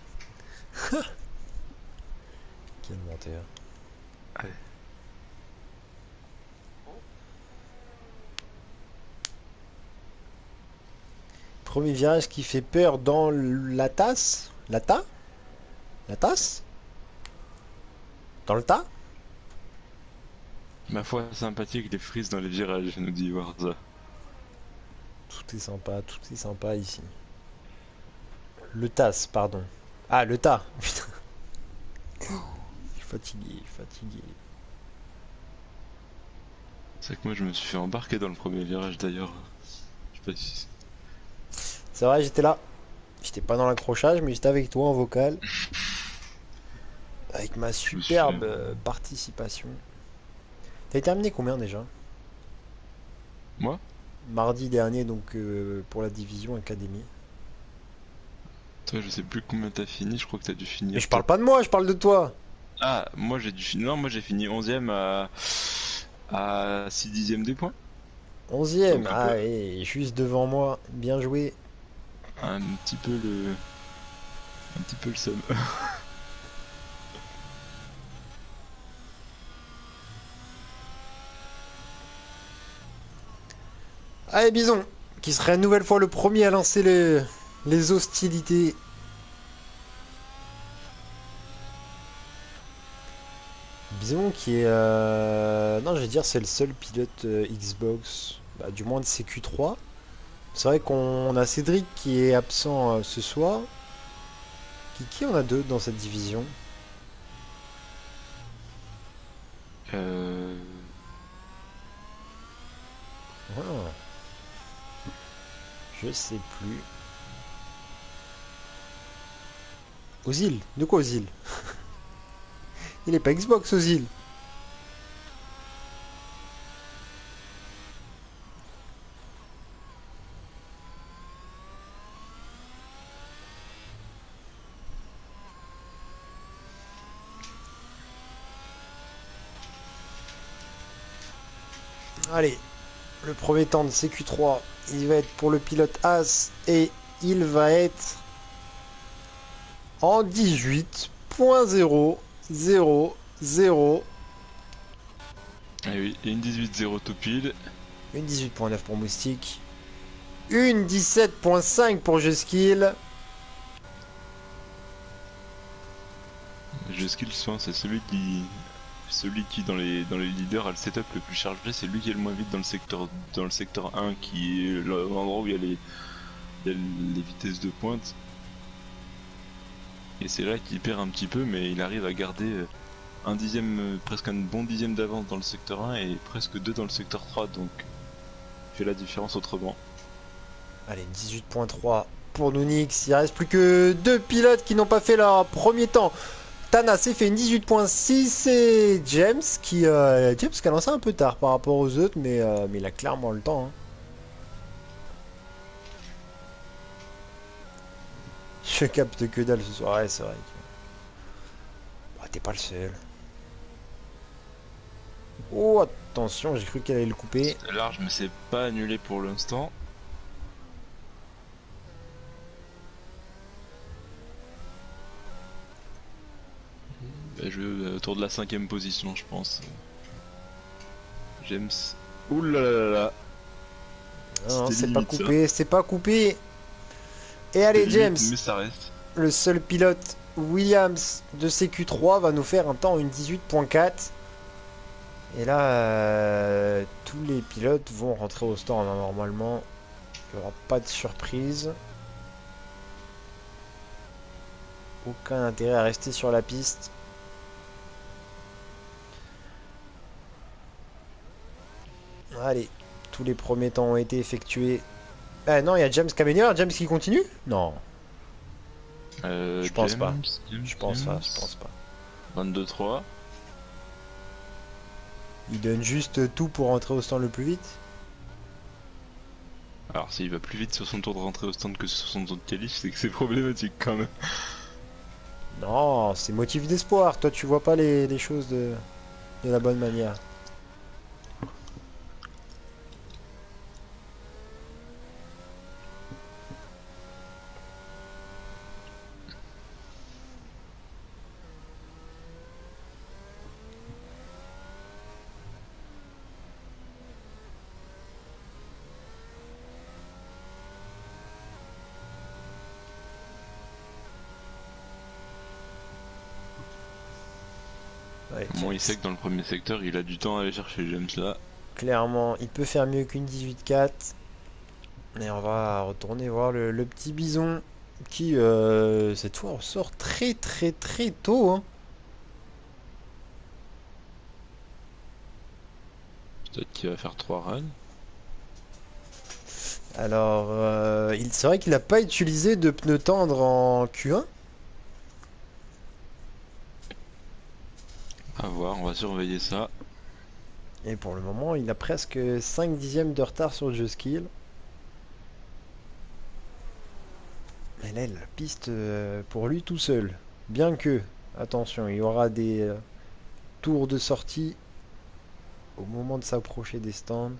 Quel menteur.
Allez.
Premier virage qui fait peur dans la tasse. La ta La tasse Dans le tas.
Ma foi, sympathique les frises dans les virages, nous dit Warza.
Tout est sympa ici. Le tasse, pardon. Ah, le tas. Putain. Je suis fatigué, je suis fatigué.
C'est que moi je me suis fait embarquer dans le premier virage d'ailleurs. Je sais pas si...
C'est vrai, j'étais là. J'étais pas dans l'accrochage, mais j'étais avec toi en vocal. Avec ma
Je me suis
superbe
fait-
participation. T'as terminé combien déjà?
Moi?
Mardi dernier, donc pour la division Académie.
Toi, je sais plus combien t'as fini, je crois que t'as dû
Mais
finir
je parle
top.
pas de moi, je parle de toi.
Ah, moi j'ai dû finir. Non, moi j'ai fini 11ème à 6 dixièmes des points.
11e,
Donc un peu,
ah et juste devant moi, bien joué.
un petit peu le, un petit peu le seum.
Allez Bison, qui serait une nouvelle fois le premier à lancer les hostilités. Bison qui est... Non, je vais dire c'est le seul pilote Xbox, bah, du moins de CQ3. C'est vrai qu'on a Cédric qui est absent ce soir. Qui en a deux dans cette division?
Euh...
Ah, je sais plus. Ozil? De quoi Ozil? Il est pas Xbox Ozil. Allez, le premier temps de CQ3, il va être pour le pilote As et il va être en 18.000.
Ah oui, et une 18-0 tout pile.
Une 18.9 pour Moustique. Une 17.5 pour Juskill.
Skill soin, c'est celui qui dans les leaders a le setup le plus chargé, c'est lui qui est le moins vite dans le secteur 1 qui est l'endroit où il y a les vitesses de pointe. Et c'est là qu'il perd un petit peu, mais il arrive à garder un dixième, presque un bon dixième d'avance dans le secteur 1 et presque 2 dans le secteur 3, donc il fait la différence autrement.
Allez, 18.3 pour Nunix. Il reste plus que deux pilotes qui n'ont pas fait leur premier temps. Tana s'est fait une 18.6 et James qui a lancé un peu tard par rapport aux autres, mais il a clairement le temps, hein. Je capte que dalle ce soir, ouais, c'est vrai. Bah, t'es pas le seul. Oh, attention, j'ai cru qu'elle allait le couper.
C'était large, mais c'est pas annulé pour l'instant. Bah, je vais autour de la 5ème position, je pense. James. Ouh là là là là.
Non,
C'était
c'est pas
limite ça.
coupé, c'est pas coupé. Et
C'était
allez, James,
limite, mais ça reste.
le seul pilote Williams de CQ3 va nous faire un temps une 18.4. Et là, tous les pilotes vont rentrer au stand, hein, normalement. Il n'y aura pas de surprise. Aucun intérêt à rester sur la piste. Allez, tous les premiers temps ont été effectués. Ah non, il y a James Caménier. James qui continue? Non, je pense pas.
James,
Je pense pas,
James.
je pense pas.
22-3.
Il donne juste tout pour rentrer au stand le plus vite.
Alors s'il va plus vite sur son tour de rentrée au stand que sur son tour de qualif, c'est que c'est problématique quand même.
Non, c'est motif d'espoir. Toi, tu vois pas les choses de la bonne manière. Ouais,
Bon, il sait
James.
que dans le premier secteur, il a du temps à aller chercher James là.
Clairement, il peut faire mieux qu'une 18-4. Et on va retourner voir le petit bison qui, cette fois, sort très très très tôt, hein.
Peut-être qu'il va faire 3 runs.
Alors, c'est vrai qu'il n'a pas utilisé de pneus tendres en Q1.
À voir, on va surveiller ça.
Et pour le moment, il a presque 5 dixièmes de retard sur Juskill. Mais là, la piste pour lui tout seul. Bien que, attention, il y aura des tours de sortie au moment de s'approcher des stands.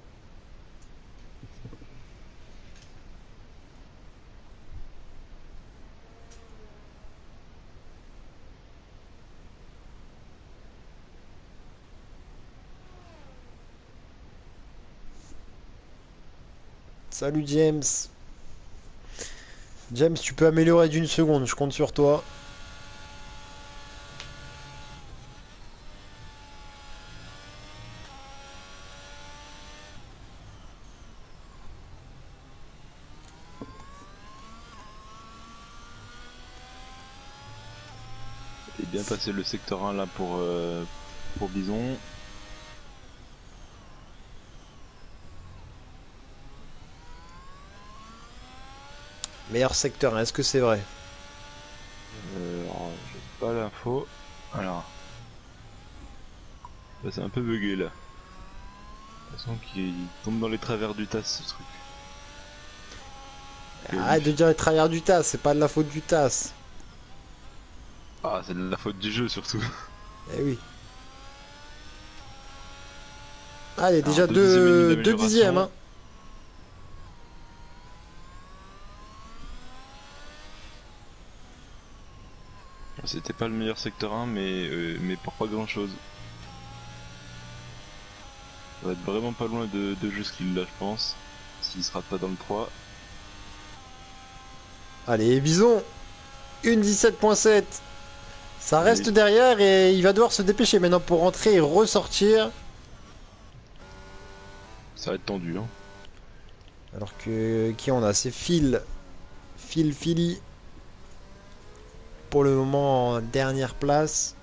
Salut James. James, tu peux améliorer d'une seconde, je compte sur toi.
Il est bien passé le secteur 1 là pour Bison.
Meilleur secteur, hein, est-ce que c'est vrai?
Alors, j'ai pas l'info. Alors. Bah, c'est un peu bugué là. De toute façon qu'il tombe dans les travers du tas ce truc.
Arrête de dire les travers du TAS, c'est pas de la faute du TAS.
Ah, c'est de la faute du jeu surtout.
Eh oui. Ah, il y a déjà
Alors, deuxième ligne
2
d'amélioration.
dixièmes. Hein.
C'était pas le meilleur secteur 1, mais pour pas grand chose. Ça va être vraiment pas loin de Juskill là, je pense. S'il se rate pas dans le 3.
Allez, Bison. Une 17.7. Ça reste
Oui.
derrière et il va devoir se dépêcher maintenant pour rentrer et ressortir.
Ça va être tendu, hein.
Alors que qui on a? C'est Phil. Philly. Pour le moment en dernière place.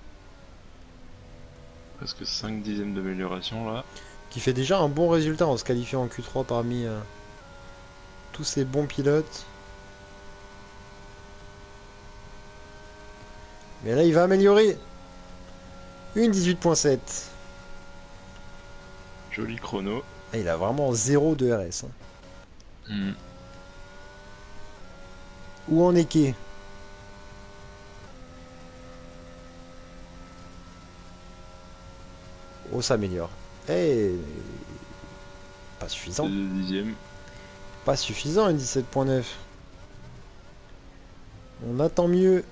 Presque 5 dixièmes d'amélioration là.
Qui fait déjà un bon résultat en se qualifiant en Q3 parmi tous ces bons pilotes. Mais là il va améliorer. Une 18.7.
Joli chrono.
Ah, il a vraiment 0 de RS. Hein.
Hmm.
Où en est Kay? Oh, ça améliore. Eh, pas suffisant.
2 dixièmes.
Pas suffisant, une 17.9. On attend mieux.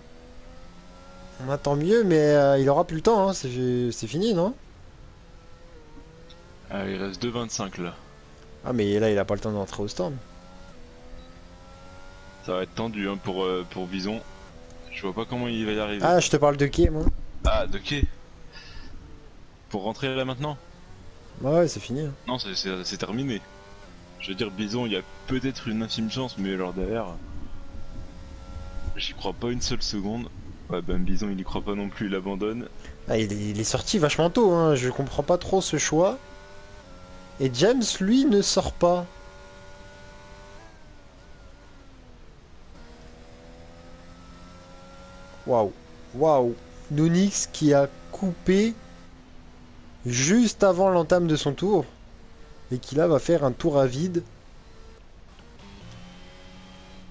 On attend mieux, mais il aura plus le temps. Hein. C'est fini, non?
Ah, il reste 2,25 là.
Ah, mais là, il a pas le temps d'entrer au stand.
Ça va être tendu hein, pour Bison. Je vois pas comment il va y arriver.
Ah, je te parle de Kay, moi.
Ah, de quai. Pour rentrer là maintenant?
Ouais, c'est fini. Hein.
Non, c'est terminé. Je veux dire, Bison, il y a peut-être une infime chance, mais alors derrière, j'y crois pas une seule seconde. Ouais, ben Bison, il y croit pas non plus, il abandonne.
Ah, il est sorti vachement tôt. Hein. Je comprends pas trop ce choix. Et James, lui, ne sort pas. Waouh. Waouh. Nunix qui a coupé juste avant l'entame de son tour. Et qui là va faire un tour à vide.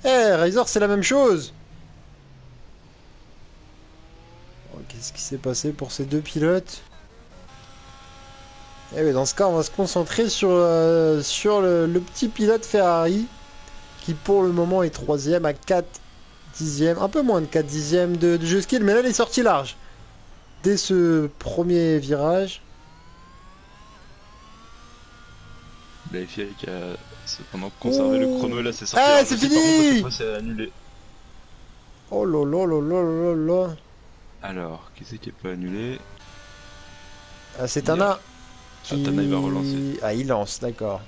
Eh, Razor, c'est la même chose. Oh, qu'est-ce qui s'est passé pour ces deux pilotes? Eh oui, dans ce cas, on va se concentrer sur le petit pilote Ferrari. Qui pour le moment est troisième à 4 dixièmes. Un peu moins de 4 dixièmes de jeu skill. Mais là, il est sorti large. Dès ce premier virage.
La FIA qui a cependant conservé le chrono, et là c'est sorti.
Ah,
Alors,
c'est
je sais par contre que
fini.
cette fois, c'est annulé.
Oh là là là là là là.
Alors, qui c'est qui est pas annulé?
Ah, c'est Tana. Qui...
Tana, il va relancer.
Ah, il lance, d'accord.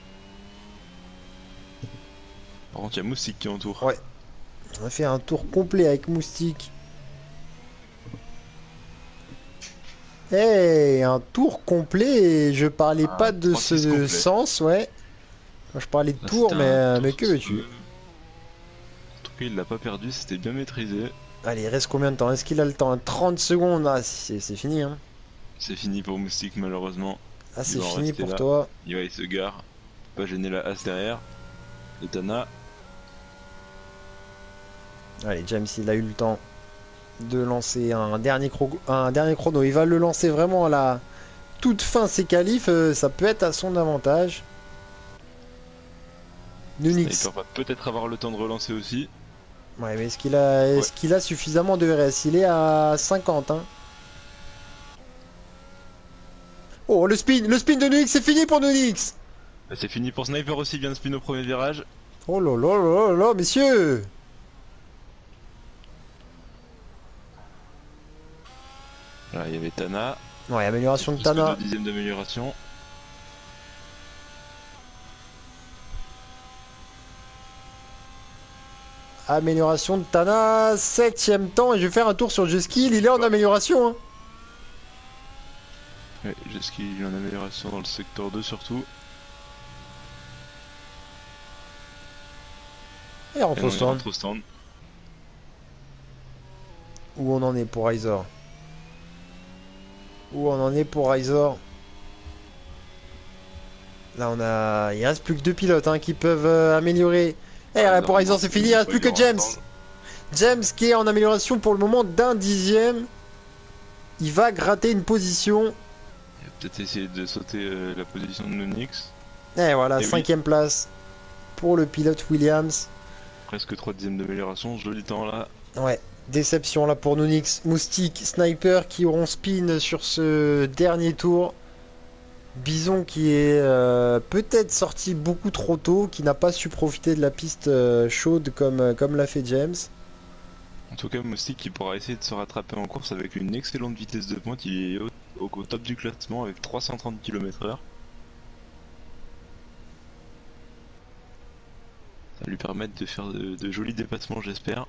Par contre, il y a Moustique qui entoure.
Ouais. On a fait un tour complet avec Moustique. Eh, un tour complet. Je parlais
Ah,
pas de
3-6
ce
complet.
sens, ouais. Moi, je parlais de
Là,
tour,
c'était un tour
mais que veux-tu?
En tout cas, il l'a pas perdu, c'était bien maîtrisé.
Allez, il reste combien de temps? Est-ce qu'il a le temps? 30 secondes. Ah, c'est fini, hein.
C'est fini pour Moustique, malheureusement.
Ah, c'est
va en
fini
rester
pour
là.
toi.
Il se gare. Pas gêner la As derrière. De Tana.
Allez, James, il a eu le temps de lancer un dernier chrono. Il va le lancer vraiment à la toute fin ses qualifs. Ça peut être à son avantage. Nunix.
Sniper va peut-être avoir le temps de relancer aussi.
Ouais, mais
Ouais.
est-ce qu'il a suffisamment de RS? Il est à 50, hein. Oh, le spin de Nunix, c'est fini pour Nunix.
Bah, c'est fini pour Sniper aussi, il vient de spin au premier virage.
Oh là là là là, messieurs.
Là, il y avait Tana.
Ouais, amélioration de
Plus que 2
Tana.
dixièmes d'amélioration.
Amélioration de Tana, 7ème temps, et je vais faire un tour sur Juskill, il est en amélioration, hein.
Ouais, jusqu'il y a une amélioration dans le secteur 2 surtout.
Et rentre
Et
au
non, il
stand.
rentre au stand.
Où on en est pour Izor? Où on en est pour Izor? Là, il reste plus que 2 pilotes, hein, qui peuvent améliorer. Et pour Izor, c'est fini, il reste plus que James. James qui est en amélioration pour le moment d'un dixième. Il va gratter une position.
Il va peut-être essayer de sauter la position de Nunix.
Et voilà,
Et oui.
5ème place pour le pilote Williams.
Presque 3 dixièmes d'amélioration, joli temps là.
Ouais, déception là pour Nunix, Moustique, Sniper qui auront spin sur ce dernier tour. Bison qui est peut-être sorti beaucoup trop tôt, qui n'a pas su profiter de la piste chaude comme l'a fait James.
En tout cas, Moustique qui pourra essayer de se rattraper en course avec une excellente vitesse de pointe. Il est au top du classement avec 330 km/h. Ça va lui permettre de faire de jolis dépassements, j'espère.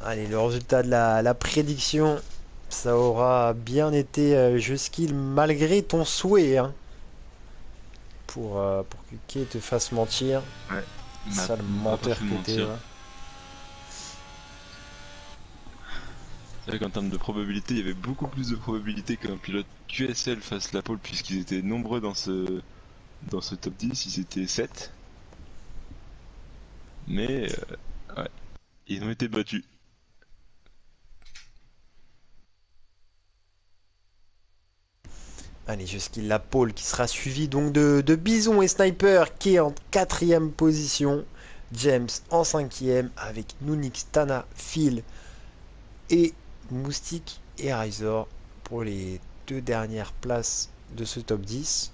Allez, le résultat de la prédiction, ça aura bien été Juskill malgré ton souhait, hein, pour que Kay te fasse mentir.
Ouais.
Sale
M'a pas
menteur
fait
que t'es.
mentir. C'est vrai qu'en termes de probabilité, il y avait beaucoup plus de probabilité qu'un pilote QSL fasse la pole puisqu'ils étaient nombreux dans ce top 10, ils étaient 7. Mais ouais, ils ont été battus.
Allez, Juskill la pole qui sera suivi donc de Bison et Sniper qui est en 4ème position. James en 5ème avec Nunix, Tana, Phil et Moustique et Razor pour les 2 dernières places de ce top 10.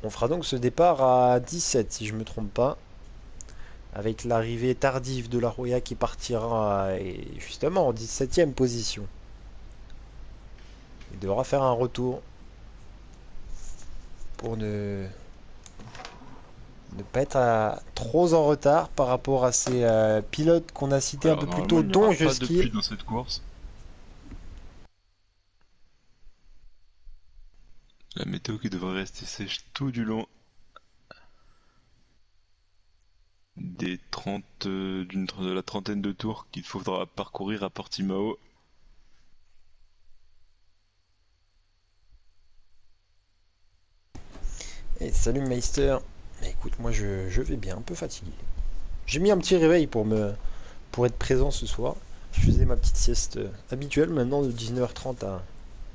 On fera donc ce départ à 17 si je me trompe pas. Avec l'arrivée tardive de la Roya qui partira justement en 17ème position. Il devra faire un retour pour ne pas être trop en retard par rapport à ces pilotes qu'on a cités un
Alors
peu plus
normalement,
tôt,
il n'y
dont
aura pas de
Juskill.
pluie dans cette course. La météo qui devrait rester sèche tout du long des 30, de la trentaine de tours qu'il faudra parcourir à Portimao.
Et salut Meister. Écoute, moi je vais bien, un peu fatigué. J'ai mis un petit réveil pour être présent ce soir. Je faisais ma petite sieste habituelle maintenant de 19h30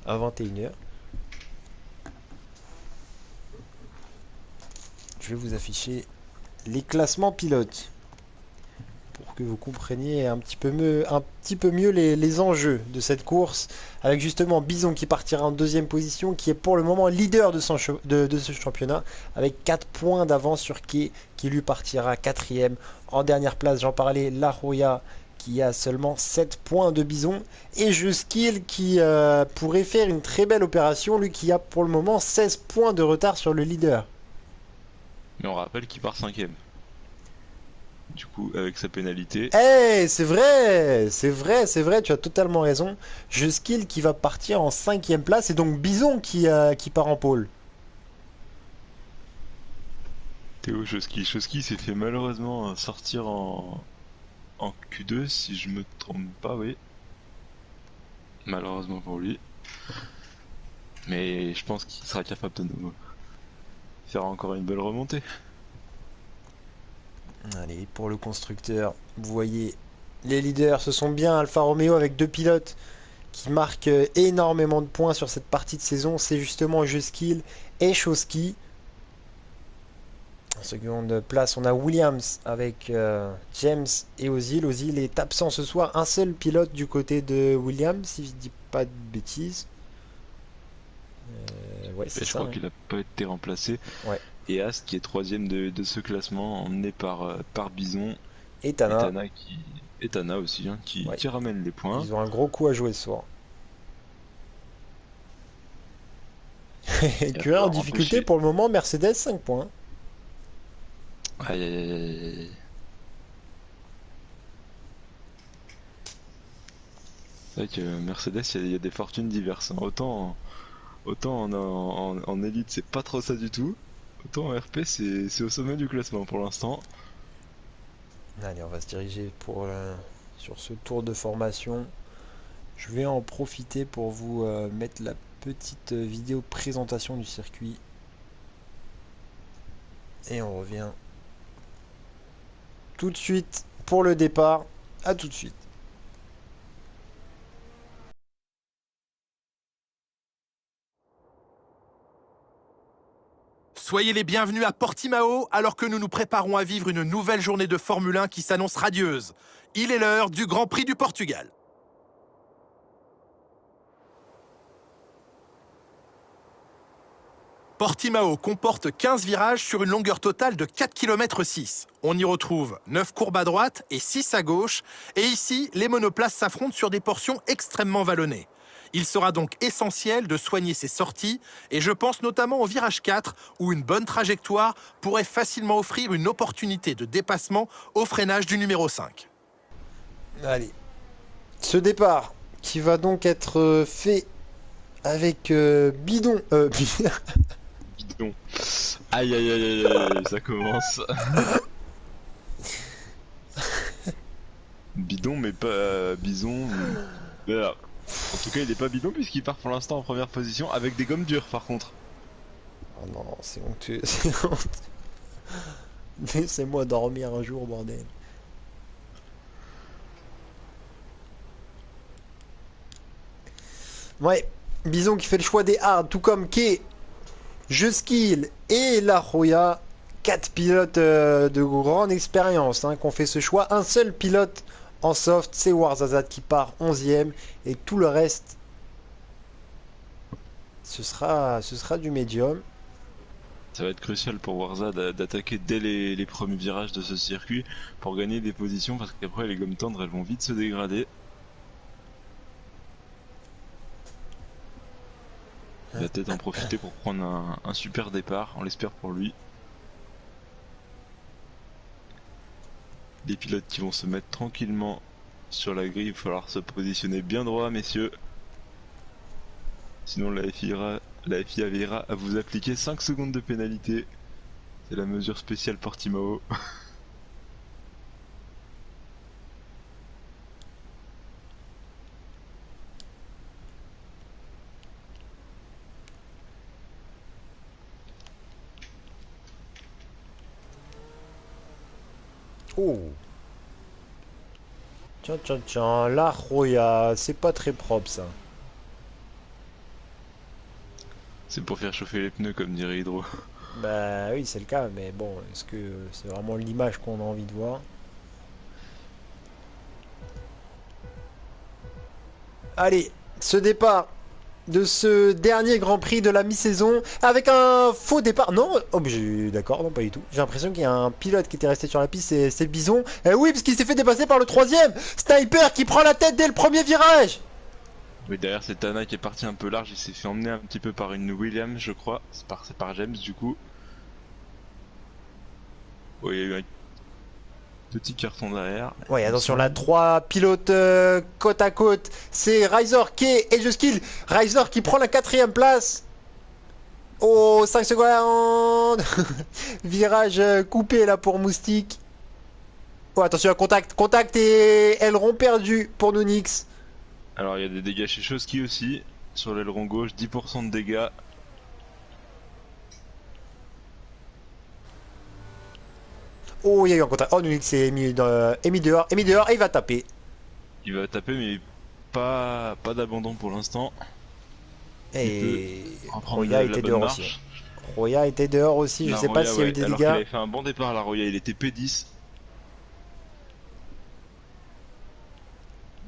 à 21h. Je vais vous afficher les classements pilotes pour que vous compreniez un petit peu mieux les enjeux de cette course, avec justement Bison qui partira en 2ème position, qui est pour le moment leader de ce championnat, avec 4 points d'avance sur Kay, qui lui partira 4ème. En dernière place, j'en parlais, La Roya, qui a seulement 7 points de Bison, et Juskill qui pourrait faire une très belle opération, lui qui a pour le moment 16 points de retard sur le leader.
Mais on rappelle qu'il part 5ème. du coup, avec sa pénalité.
Eh, c'est vrai, c'est vrai, c'est vrai, tu as totalement raison. Juskill qui va partir en 5e place et donc Bison qui part en pôle.
Théo Choski s'est fait malheureusement sortir en Q2, si je me trompe pas, oui. Malheureusement pour lui. Mais je pense qu'il sera capable de nous faire encore une belle remontée.
Allez, pour le constructeur, vous voyez, les leaders, ce sont bien Alfa Romeo avec 2 pilotes qui marquent énormément de points sur cette partie de saison. C'est justement Juskill et Choski. En seconde place, on a Williams avec James et Ozil. Ozil est absent ce soir. Un seul pilote du côté de Williams, si je dis pas de bêtises. Ouais, c'est
Je
ça.
crois qu'il a pas été remplacé.
Ouais.
Et Ast qui est 3ème de ce classement, emmené par Bison.
Et Tana.
Et Tana aussi, hein,
Ouais.
qui ramène les points.
Ils ont un gros coup à jouer ce soir. Écurie en difficulté pour le moment, Mercedes 5 points.
Aïe aïe aïe aïe. C'est vrai que Mercedes, il y a des fortunes diverses, hein. Autant en élite, c'est pas trop ça du tout. Autant en RP, c'est au sommet du classement pour l'instant.
Allez, on va se diriger sur ce tour de formation. Je vais en profiter pour vous mettre la petite vidéo présentation du circuit. Et on revient tout de suite pour le départ. À tout de suite.
Soyez les bienvenus à Portimao alors que nous nous préparons à vivre une nouvelle journée de Formule 1 qui s'annonce radieuse. Il est l'heure du Grand Prix du Portugal. Portimao comporte 15 virages sur une longueur totale de 4,6 km. On y retrouve 9 courbes à droite et 6 à gauche. Et ici, les monoplaces s'affrontent sur des portions extrêmement vallonnées. Il sera donc essentiel de soigner ses sorties, et je pense notamment au virage 4, où une bonne trajectoire pourrait facilement offrir une opportunité de dépassement au freinage du numéro 5.
Allez. Ce départ qui va donc être fait avec Bidon.
Bidon. Aïe aïe aïe aïe aïe, ça commence. Bidon, mais pas bison. Voilà. En tout cas, il est pas bidon puisqu'il part pour l'instant en première position avec des gommes dures par contre.
Oh non, c'est honteux, c'est honteux. Laissez-moi dormir un jour, bordel. Ouais, Bison qui fait le choix des hard, tout comme Kay, Juskill et La Roya. 4 pilotes de grande expérience qui ont fait ce choix. Un seul pilote en soft, c'est Warzazat qui part 11ème. Et tout le reste, ce sera du médium.
Ça va être crucial pour Warza d'attaquer dès les premiers virages de ce circuit pour gagner des positions parce qu'après les gommes tendres elles vont vite se dégrader. Il va peut-être en profiter pour prendre un super départ, on l'espère pour lui. Les pilotes qui vont se mettre tranquillement sur la grille, il va falloir se positionner bien droit messieurs. Sinon la FIA verra à vous appliquer 5 secondes de pénalité. C'est la mesure spéciale Portimao.
Oh. Tiens, La Roya, c'est pas très propre ça.
C'est pour faire chauffer les pneus comme dirait Hydro.
Bah oui, c'est le cas, mais bon, est-ce que c'est vraiment l'image qu'on a envie de voir? Allez, ce départ de ce dernier Grand Prix de la mi-saison avec un faux départ. Non, oh, d'accord, non pas du tout. J'ai l'impression qu'il y a un pilote qui était resté sur la piste, c'est Bison. Eh oui, parce qu'il s'est fait dépasser par le troisième. Sniper qui prend la tête dès le premier virage.
Oui, derrière c'est Tana qui est parti un peu large, il s'est fait emmener un petit peu par une Williams je crois, c'est par James du coup. Oh, il y a eu Petit carton derrière.
Ouais, attention là, 3 pilotes côte à côte. C'est Riser, Kay et Juskill. Riser qui prend la 4ème place. Oh, 5 secondes. Virage coupé là pour Moustique. Oh, attention à contact. Contact et aileron perdu pour Nunix.
Alors il y a des dégâts chez Chosky aussi. Sur l'aileron gauche, 10% de dégâts.
Oh, il y a eu un contact. Oh, Nunix est mis dehors. Et il va taper.
Il va taper mais pas d'abandon pour l'instant.
Et
Reprendre
Roya
la
était
bonne
dehors
marche.
aussi. Roya était dehors aussi. Je
La
sais pas
Roya,
s'il y a eu des
alors qu'il
dégâts.
avait fait un bon départ, la Roya, il était P10.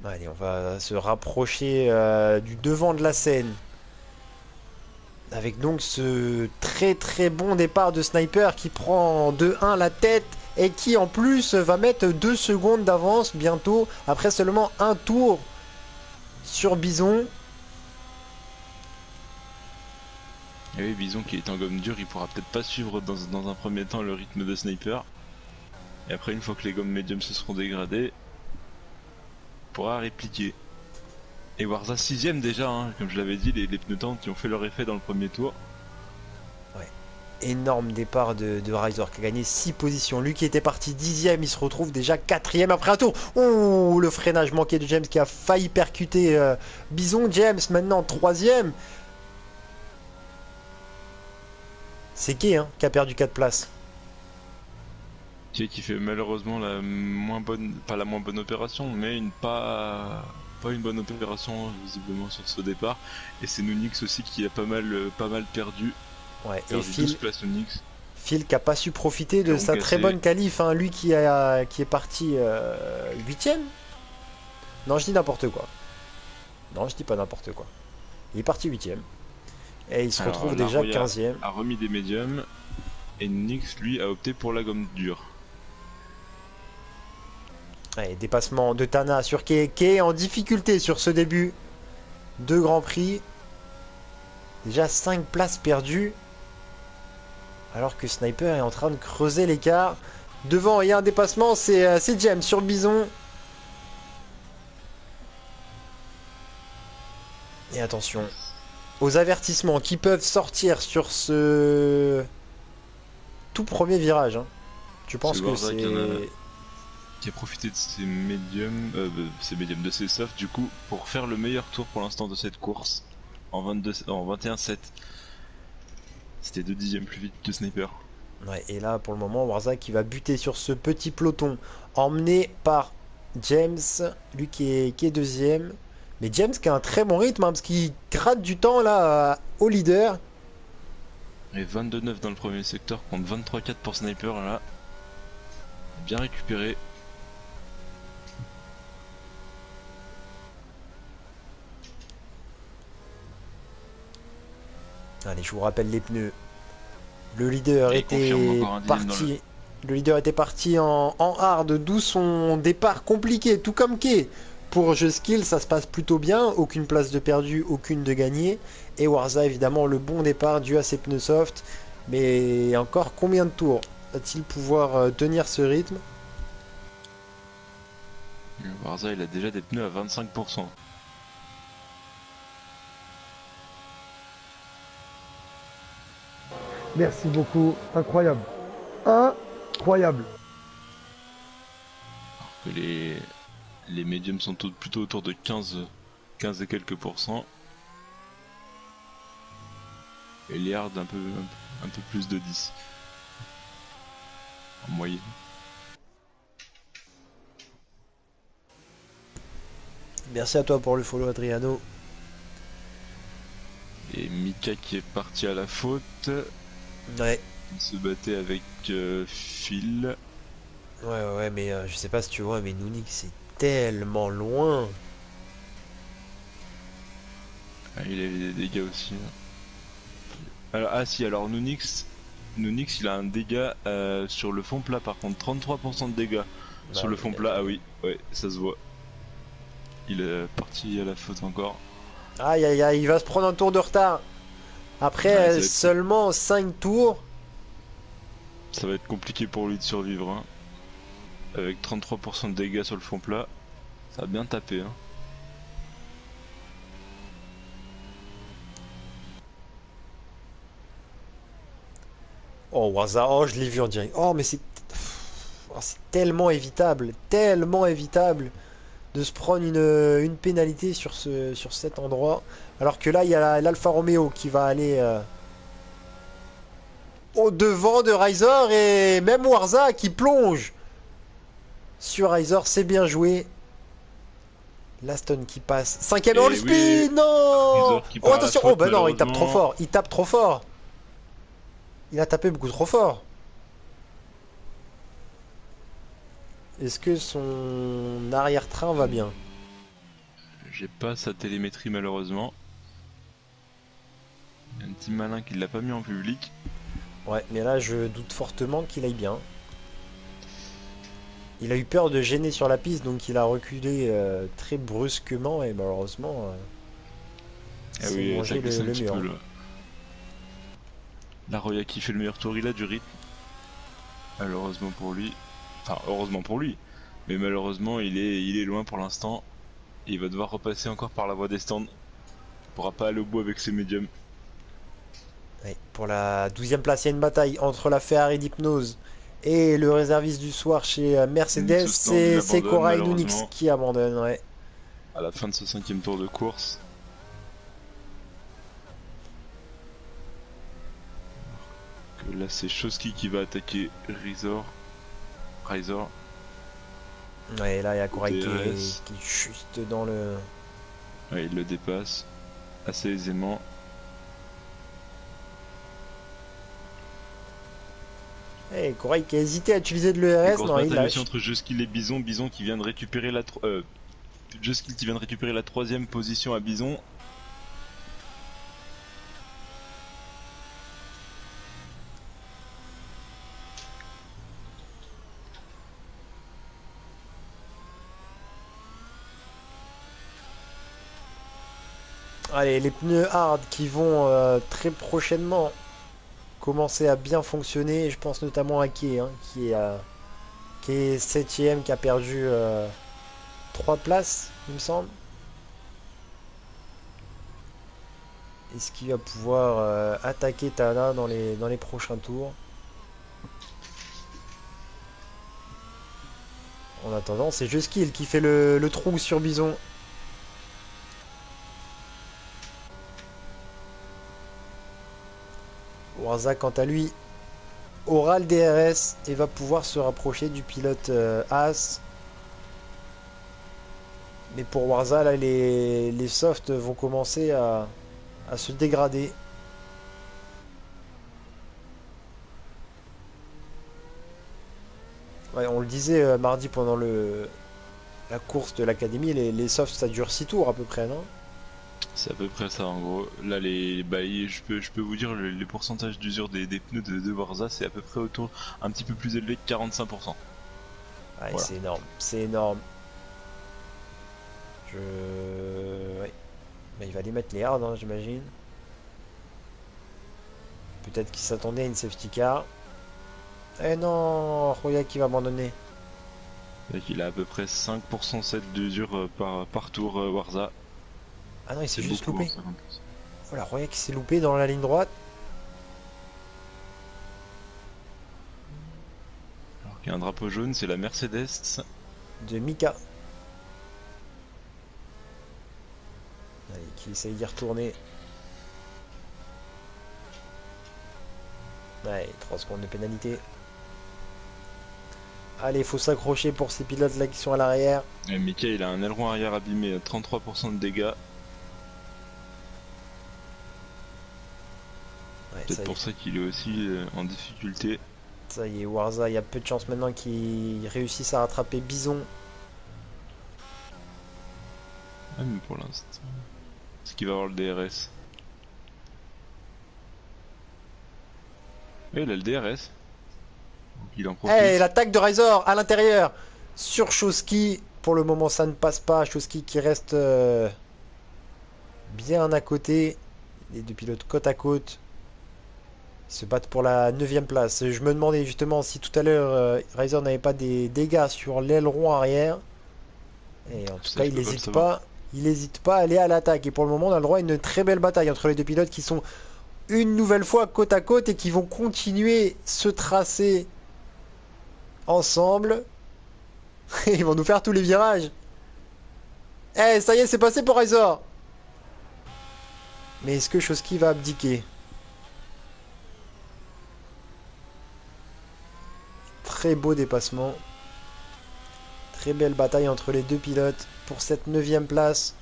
Allez, on va se rapprocher du devant de la scène. Avec donc ce très très bon départ de Sniper qui prend 2-1 la tête et qui en plus va mettre 2 secondes d'avance bientôt après seulement un tour sur Bison.
Et oui, Bison qui est en gomme dure, il pourra peut-être pas suivre dans un premier temps le rythme de Sniper. Et après, une fois que les gommes médiums se seront dégradées, il pourra répliquer. Et Warza 6ème déjà, hein, comme je l'avais dit, les pneus tendres qui ont fait leur effet dans le premier tour.
Énorme départ de Riser qui a gagné 6 positions. Lui qui était parti 10ème, il se retrouve déjà 4ème après un tour. Oh, le freinage manqué de James qui a failli percuter Bison. James maintenant 3ème. C'est Kay hein, qui a perdu 4 places.
Qui fait malheureusement la moins bonne, pas la moins bonne opération, mais pas une bonne opération visiblement sur ce départ. Et c'est Nunix aussi qui a pas mal perdu.
Ouais, et
Perdu 12 places Nunix.
Phil qui a pas su profiter de sa très bonne qualif, hein. Lui qui est parti 8ème. Non, je dis n'importe quoi. Non, je dis pas n'importe quoi. Il est parti 8ème. Et il se retrouve déjà 15ème.
A remis des médiums. Et Nix, lui, a opté pour la gomme dure.
Ouais, dépassement de Tana sur Kay. Kay en difficulté sur ce début de Grand Prix. Déjà 5 places perdues. Alors que Sniper est en train de creuser l'écart. Devant, il y a un dépassement, c'est James sur Bison. Et attention aux avertissements qui peuvent sortir sur ce tout premier virage. Hein. Je pense que c'est...
Qui a profité de ses médiums, de ses softs du coup, pour faire le meilleur tour pour l'instant de cette course. En 21-7. C'était 2 dixièmes plus vite que Sniper.
Ouais, et là, pour le moment, Warza qui va buter sur ce petit peloton, emmené par James, lui qui est deuxième. Mais James qui a un très bon rythme, hein, parce qu'il gratte du temps là au leader.
Et 22-9 dans le premier secteur contre 23-4 pour Sniper là. Bien récupéré.
Allez, je vous rappelle les pneus. Le leader était parti. Le leader était parti en hard, d'où son départ compliqué, tout comme Kay. Pour Juskill, ça se passe plutôt bien, aucune place de perdu, aucune de gagnée. Et Warza, évidemment, le bon départ dû à ses pneus soft. Mais encore combien de tours va-t-il pouvoir tenir ce rythme?
Warza, il a déjà des pneus à 25%.
Merci beaucoup. Incroyable. Incroyable.
Alors que les médiums sont plutôt autour de 15 et quelques pourcents. Et les hard un peu plus de 10. En moyenne.
Merci à toi pour le follow, Adriano.
Et Mika qui est parti à la faute.
Ouais.
Il se battait avec Phil.
Ouais, mais je sais pas si tu vois, mais Nunix c'est tellement loin.
Ah, il avait des dégâts aussi. Alors, alors Nunix, il a un dégât sur le fond plat par contre, 33% de dégâts sur le fond plat. Ah oui, ouais, ça se voit. Il est parti à la faute encore.
Aïe, il va se prendre un tour de retard. Après seulement 5 tours.
Ça va être compliqué pour lui de survivre. Hein. avec 33% de dégâts sur le fond plat. Ça a bien tapé, hein.
Oh, Waza, oh, je l'ai vu en direct. Oh, mais c'est... Oh, c'est tellement évitable de se prendre une pénalité sur cet endroit. Alors que là, il y a l'Alfa Romeo qui va aller au devant de Riser et même Warza qui plonge sur Riser. C'est bien joué. L'Aston qui passe. Cinquième
Et
all
oui,
speed, non.
Razor qui
Oh,
part à la
attention. Oh,
faute,
bah non, il tape trop
malheureusement.
fort. Il tape trop fort. Il a tapé beaucoup trop fort. Est-ce que son arrière-train va bien?
J'ai pas sa télémétrie malheureusement. Il y a un petit malin qui l'a pas mis en public.
Ouais, mais là, je doute fortement qu'il aille bien. Il a eu peur de gêner sur la piste, donc il a reculé très brusquement et malheureusement, il
Ah
s'est
oui, ça
mangé
glisse un
le
petit
mur.
peu là. La Roya qui fait le meilleur tour, il a du rythme. Malheureusement pour lui. Enfin, heureusement pour lui. Mais malheureusement, il est loin pour l'instant. Il va devoir repasser encore par la voie des stands. Il pourra pas aller au bout avec ses médiums.
Ouais, pour la 12e place, il y a une bataille entre la Ferrari d'Hypnose et le réserviste du soir chez
Nix
Mercedes.
au stand, il
C'est
abandonne
Cora Nunix
malheureusement
qui abandonne. Ouais.
à la fin de ce 5ème tour de course. Que là, c'est Choski qui va attaquer Razor.
Ouais, et là, il y a Cora
DRS.
qui est juste dans le.
Ouais, il le dépasse assez aisément.
Eh, Cora qui a hésité à utiliser de
Une
l'ERS.
grosse
Non, il
bataille aussi
lâche.
entre Juskill et Bison. Bison qui vient de récupérer la Juskill qui vient de récupérer la 3ème position à Bison.
Allez, les pneus hard qui vont très prochainement commencer à bien fonctionner. Je pense notamment à Kay, hein, qui est 7ème, qui a perdu 3 places, il me semble. Est-ce qu'il va pouvoir attaquer Tana dans les prochains tours? En attendant, c'est Juskill qui fait le trou sur Bison. Warza, quant à lui, aura le DRS et va pouvoir se rapprocher du pilote As. Mais pour Warza, là, les softs vont commencer à se dégrader. Ouais, on le disait mardi pendant la course de l'académie, les softs ça dure 6 tours à peu près, non?
C'est à peu près ça en gros. Là, je peux vous dire les pourcentages d'usure des pneus de Warza, c'est à peu près autour un petit peu plus élevé que 45%.
Ouais,
Voilà.
c'est énorme, c'est énorme. Ouais. Bah, il va les mettre les hard, hein, j'imagine. Peut-être qu'il s'attendait à une safety car. Eh non, Roya qui va abandonner.
Donc il a à peu près 5% set d'usure par tour Warza.
Ah non, il s'est
C'est
juste
beaucoup,
loupé.
hein, 50%.
Voilà, Roya qui s'est loupé dans la ligne droite.
Alors qu'il y a un drapeau jaune, c'est la Mercedes.
De Mika. Allez, qui essaye d'y retourner. Ouais, 3 secondes de pénalité. Allez, il faut s'accrocher pour ces pilotes là qui sont à l'arrière.
Et Mika, il a un aileron arrière abîmé, 33% de dégâts.
Ouais,
Peut-être pour ça qu'il est aussi en difficulté.
ça y est, Warza, il y a peu de chance maintenant qu'il réussisse à rattraper Bison.
Ah, mais pour l'instant. Est-ce qu'il va avoir le DRS? Oui, il a le DRS. Donc il en profite.
Eh, l'attaque de Razor à l'intérieur sur Choski. Pour le moment, ça ne passe pas. Choski qui reste bien à côté. Les deux pilotes côte à côte. Ils se battent pour la 9e place. Je me demandais justement si tout à l'heure Ryzer n'avait pas des dégâts sur l'aileron arrière. Et en tout
Ça,
cas,
je
il
peux pas le
n'hésite
savoir.
pas. Il n'hésite pas à aller à l'attaque. Et pour le moment, on a le droit à une très belle bataille entre les deux pilotes qui sont une nouvelle fois côte à côte et qui vont continuer ce tracé ensemble. Ils vont nous faire tous les virages. Eh, ça y est, c'est passé pour Razor. Mais est-ce que Choski va abdiquer? Très beau dépassement. Très belle bataille entre les deux pilotes pour cette 9e place.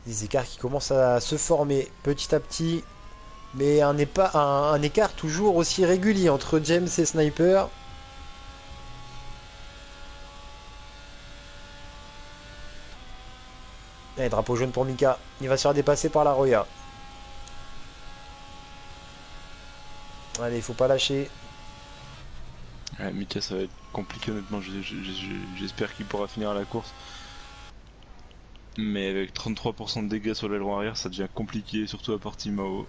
Des écarts qui commencent à se former petit à petit. Mais un écart toujours aussi régulier entre James et Sniper. Allez, drapeau jaune pour Mika. Il va se faire dépasser par la Roya. Allez, il faut pas lâcher.
Ouais, Mika, ça va être compliqué honnêtement. J'espère qu'il pourra finir la course. Mais avec 33% de dégâts sur l'aileron arrière, ça devient compliqué, surtout à Portimao.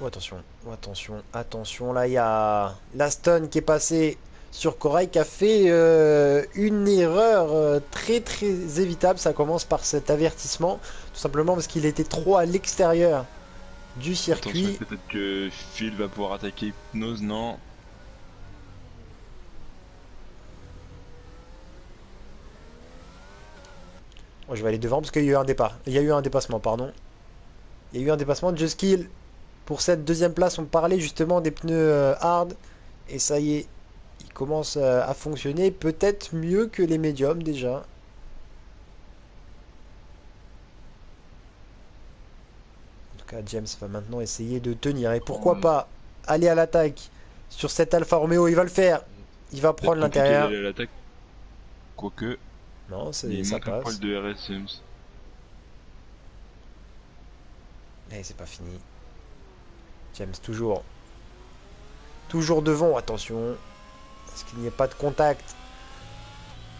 Oh, attention, oh, attention, attention. Là, il y a l'Aston qui est passé sur Corail qui a fait une erreur très très évitable. Ça commence par cet avertissement. Tout simplement parce qu'il était trop à l'extérieur du
Attention,
circuit.
peut-être que Phil va pouvoir attaquer Hypnose, non?
Oh, je vais aller devant parce qu'il y a eu un départ. Il y a eu un dépassement, pardon. Il y a eu un dépassement de Just Kill. Pour cette 2e place, on parlait justement des pneus hard. Et ça y est, il commence à fonctionner peut-être mieux que les médiums déjà. En tout cas, James va maintenant essayer de tenir. Et pourquoi pas aller à l'attaque sur cet Alfa Romeo. Il va le faire. Il va
Peut-être
prendre
compliqué
l'intérieur.
d'aller à l'attaque. Quoique,
Non,
il
ça
manque un poil
passe.
de RS Sims.
Et c'est pas fini. James toujours. Toujours devant. Attention. Est-ce qu'il n'y a pas de contact?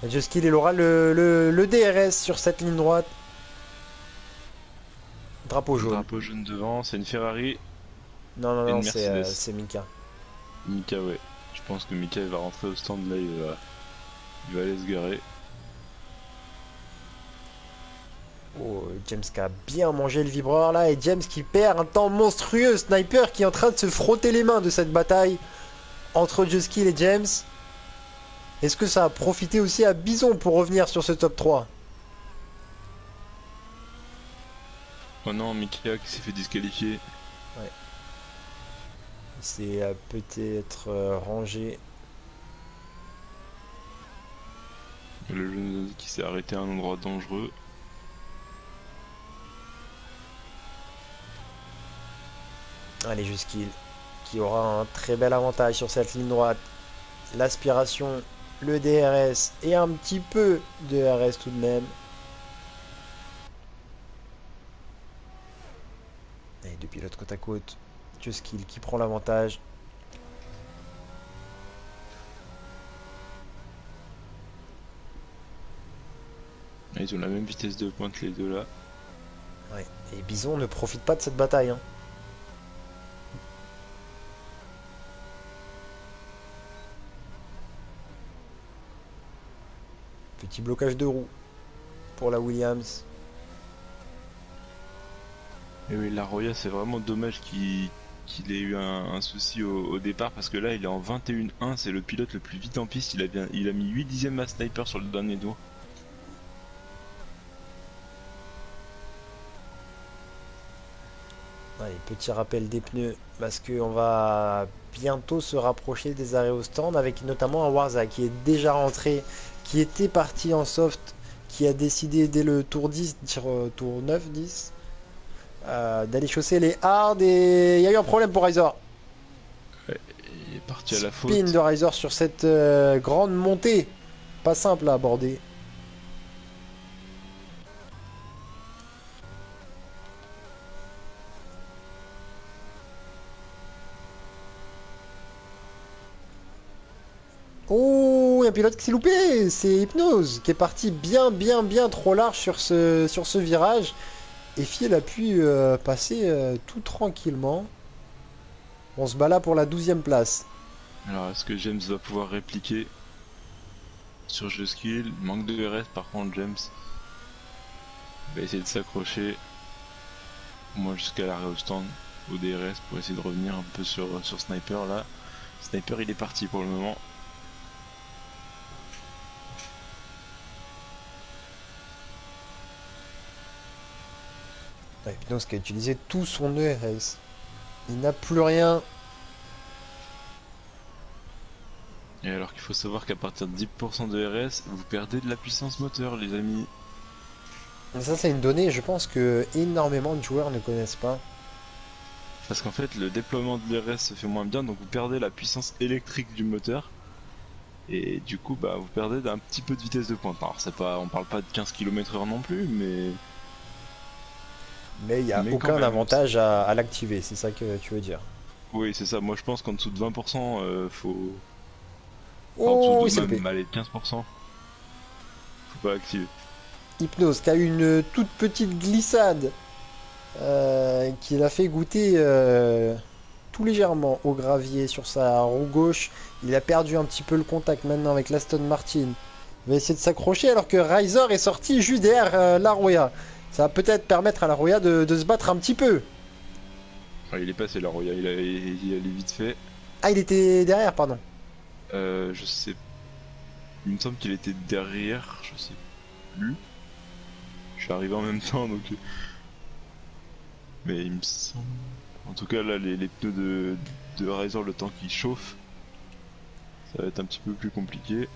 Just Kill, il aura le DRS sur cette ligne droite. Drapeau jaune.
Drapeau jaune devant, c'est une Ferrari
Non, non,
et
non,
une Mercedes.
c'est Mika.
Mika, ouais. Je pense que Mika il va rentrer au stand là, il va aller se garer.
Oh, James qui a bien mangé le vibreur là. Et James qui perd un temps monstrueux. Sniper qui est en train de se frotter les mains de cette bataille entre Just Kill et James. Est-ce que ça a profité aussi à Bison pour revenir sur ce top 3?
Oh non, Mika qui s'est fait disqualifier.
C'est peut-être rangé.
Le jeune qui s'est arrêté à un endroit dangereux.
Allez, Just Kill qui aura un très bel avantage sur cette ligne droite. L'aspiration, le DRS et un petit peu de RS tout de même. Et deux pilotes côte à côte. Just Kill qui prend l'avantage.
Ils ont la même vitesse de pointe les deux là.
Ouais. Et Bison ne profite pas de cette bataille. Hein. Petit blocage de roue pour la Williams.
Et oui, la Roya, c'est vraiment dommage qu'il ait eu un souci au départ parce que là il est en 21-1, c'est le pilote le plus vite en piste, il a mis 8 dixièmes à Sniper sur le dernier tour.
Allez, petit rappel des pneus parce qu'on va bientôt se rapprocher des arrêts au stand avec notamment un Warza qui est déjà rentré, qui était parti en soft, qui a décidé dès le tour 10, tour 9-10, d'aller chausser les hard et il y a eu un problème pour Razor.
Il est parti à la faute.
Spin de Razor sur cette grande montée. Pas simple à aborder. Oh, un pilote qui s'est loupé. C'est Hypnose qui est parti bien trop large sur ce virage. Et Fiel a pu passer tout tranquillement. On se bat là pour la 12e place.
Alors, est-ce que James va pouvoir répliquer sur jeu skill? Manque de RS par contre, James va essayer de s'accrocher. Moi, jusqu'à l'arrêt au stand, au DRS, pour essayer de revenir un peu sur Sniper là. Sniper, il est parti pour le moment.
Hypnose qui a utilisé tout son ERS. Il n'a plus rien.
Et alors qu'il faut savoir qu'à partir de 10% de RS, vous perdez de la puissance moteur, les amis.
Ça, c'est une donnée, je pense que énormément de joueurs ne connaissent pas.
Parce qu'en fait, le déploiement de l'RS se fait moins bien, donc vous perdez la puissance électrique du moteur. Et du coup, bah, vous perdez d'un petit peu de vitesse de pointe. Alors, c'est pas, on parle pas de 15 km/h non plus, mais
Mais il n'y a
Mais quand
aucun
même.
avantage à l'activer, c'est ça que tu veux dire.
oui, c'est ça. Moi, je pense qu'en dessous de 20%, faut.
Oh,
En
il s'est
dessous de
loupé.
même, allez, 15%. Faut pas activer.
Hypnose qui a eu une toute petite glissade qui l'a fait goûter tout légèrement au gravier sur sa roue gauche. Il a perdu un petit peu le contact maintenant avec l'Aston Martin. Il va essayer de s'accrocher alors que Reiser est sorti juste derrière la Roya. Ça va peut-être permettre à la Roya de se battre un petit peu.
Enfin, il est passé là, Roya, il allait vite fait.
Ah, il était derrière, pardon.
Je sais. Il me semble qu'il était derrière, je sais plus. Je suis arrivé en même temps donc. Mais il me semble. En tout cas, là, les pneus de Razor, le temps qu'ils chauffent, ça va être un petit peu plus compliqué.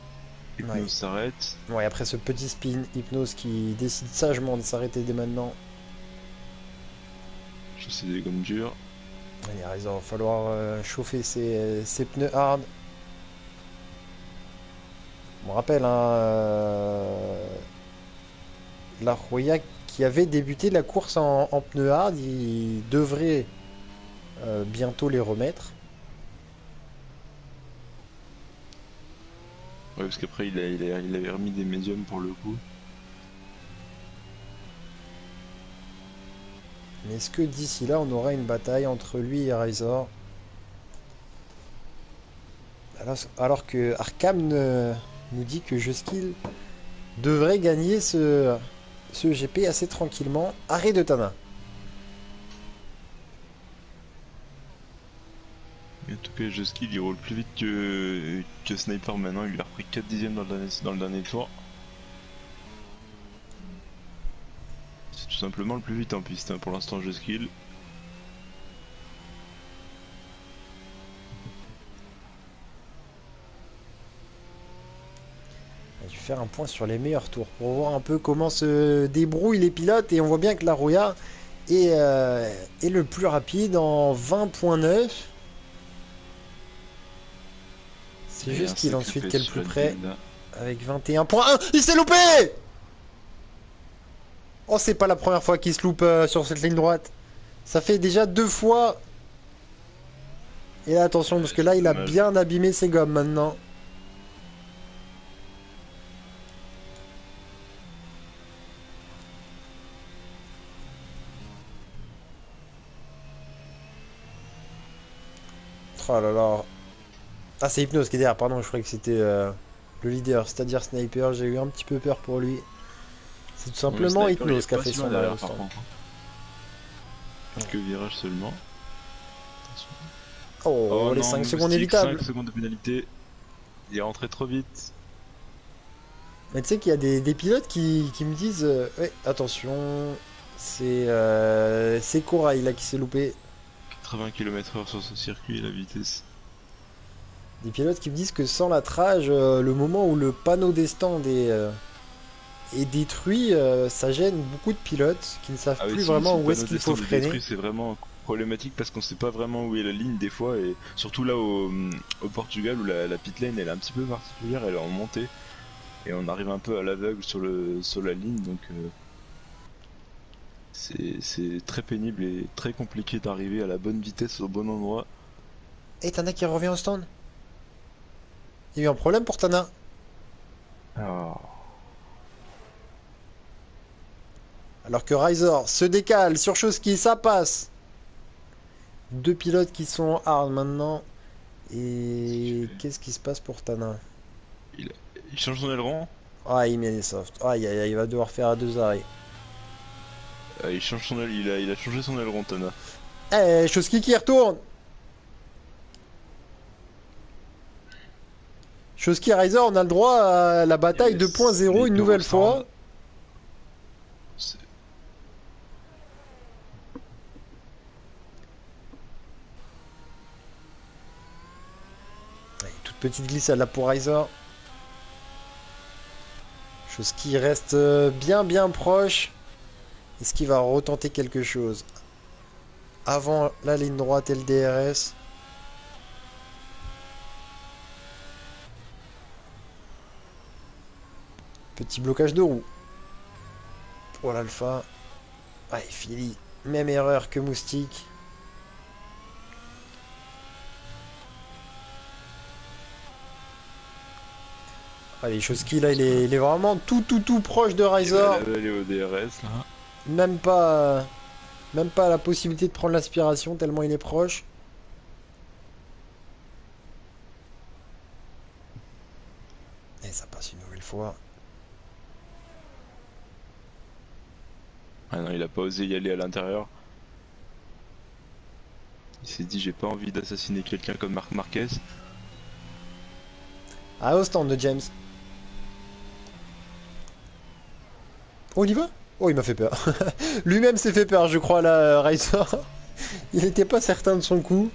Hypnose
Ouais.
s'arrête.
Ouais, après ce petit spin, Hypnose qui décide sagement de s'arrêter dès maintenant.
Je sais des gommes dures.
Allez, Reiser, il va falloir chauffer ses pneus hard. On rappelle, hein, la Roya qui avait débuté la course en pneus hard, il devrait bientôt les remettre.
Ouais, parce qu'après, il avait remis des médiums pour le coup.
Mais est-ce que d'ici là, on aura une bataille entre lui et Reiser? Alors que Arkham nous dit que Juskill devrait gagner ce GP assez tranquillement. Arrêt de Tana.
Et en tout cas, Juskill il roule plus vite que Sniper maintenant. Il lui a repris 4 dixièmes dans le dernier tour. C'est tout simplement le plus vite en piste hein, pour l'instant, Juskill.
On va dû faire un point sur les meilleurs tours pour voir un peu comment se débrouillent les pilotes. Et on voit bien que la Roya est le plus rapide en 20.9. C'est
Et
juste
un
qu'il
sacré
ensuite
pace
qui est le
sur
plus
la
près
ligne, là.
avec 21.1. Il s'est loupé! Oh, c'est pas la première fois qu'il se loupe sur cette ligne droite. Ça fait déjà 2 fois. Et là, attention, parce que là, il a
Dommage.
bien abîmé ses gommes maintenant. Oh là là. Ah, c'est Hypnose qui est derrière, pardon, je croyais que c'était le leader, c'est-à-dire Sniper. J'ai eu un petit peu peur pour lui. C'est tout simplement
Ouais, Sniper, il
Hypnose
est
qui a
pas
fait
si
son
loin
arrêt
derrière,
au
par
stand.
contre. Quelques virages seulement. Attention.
Oh, les
non,
5
Moustique,
secondes évitables.
5 secondes de pénalité. Il est rentré trop vite.
Mais tu sais qu'il y a des pilotes qui me disent ouais, attention, c'est Koraï là qui s'est loupé.
80 km/h sur ce circuit, la vitesse.
Des pilotes qui me disent que sans la trage, le moment où le panneau des stands est détruit, ça gêne beaucoup de pilotes qui ne savent
Ah oui,
plus
si
vraiment
le
où est-ce
panneau
qu'il
des
faut
stands est
freiner.
détruit, c'est vraiment problématique parce qu'on sait pas vraiment où est la ligne des fois et surtout là au Portugal où la pit lane elle est un petit peu particulière, elle est en montée et on arrive un peu à l'aveugle sur la ligne donc c'est très pénible et très compliqué d'arriver à la bonne vitesse au bon endroit.
Et Tana qui revient au stand. Il y a eu un problème pour Tana.
Alors,
Alors que Riser se décale sur Chosky, ça passe. Deux pilotes qui sont hard maintenant. Et qu'est-ce qui se passe pour Tana?
il, il change son aileron.
Ah, il met les softs. Aïe, aïe, aïe, il va devoir faire deux arrêts.
Il change son il a changé son aileron, Tana.
Eh, Chosky qui retourne. Chosky Riser, on a le droit à la bataille
Yes,
2.0
les
une
deux
nouvelle
ressemblent.
fois.
C'est-
Ouais, toute petite glissade là pour Riser. Chosky reste bien proche. Est-ce qu'il va retenter quelque chose avant la ligne droite et le DRS? Petit blocage de roue pour l'Alpha. Ouais, Philly, même erreur que Moustique. Allez, Chosky là, il est vraiment tout proche de
Il
Riser.
va aller au DRS là.
Même pas la possibilité de prendre l'aspiration tellement il est proche. Et ça passe une nouvelle fois.
Ah non, il a pas osé y aller à l'intérieur. Il s'est dit j'ai pas envie d'assassiner quelqu'un comme Marc Marquez.
Ah, au stand de James. Oh, on y va? Oh, il m'a fait peur. Lui-même s'est fait peur, je crois, là, Riser. Il n'était pas certain de son coup.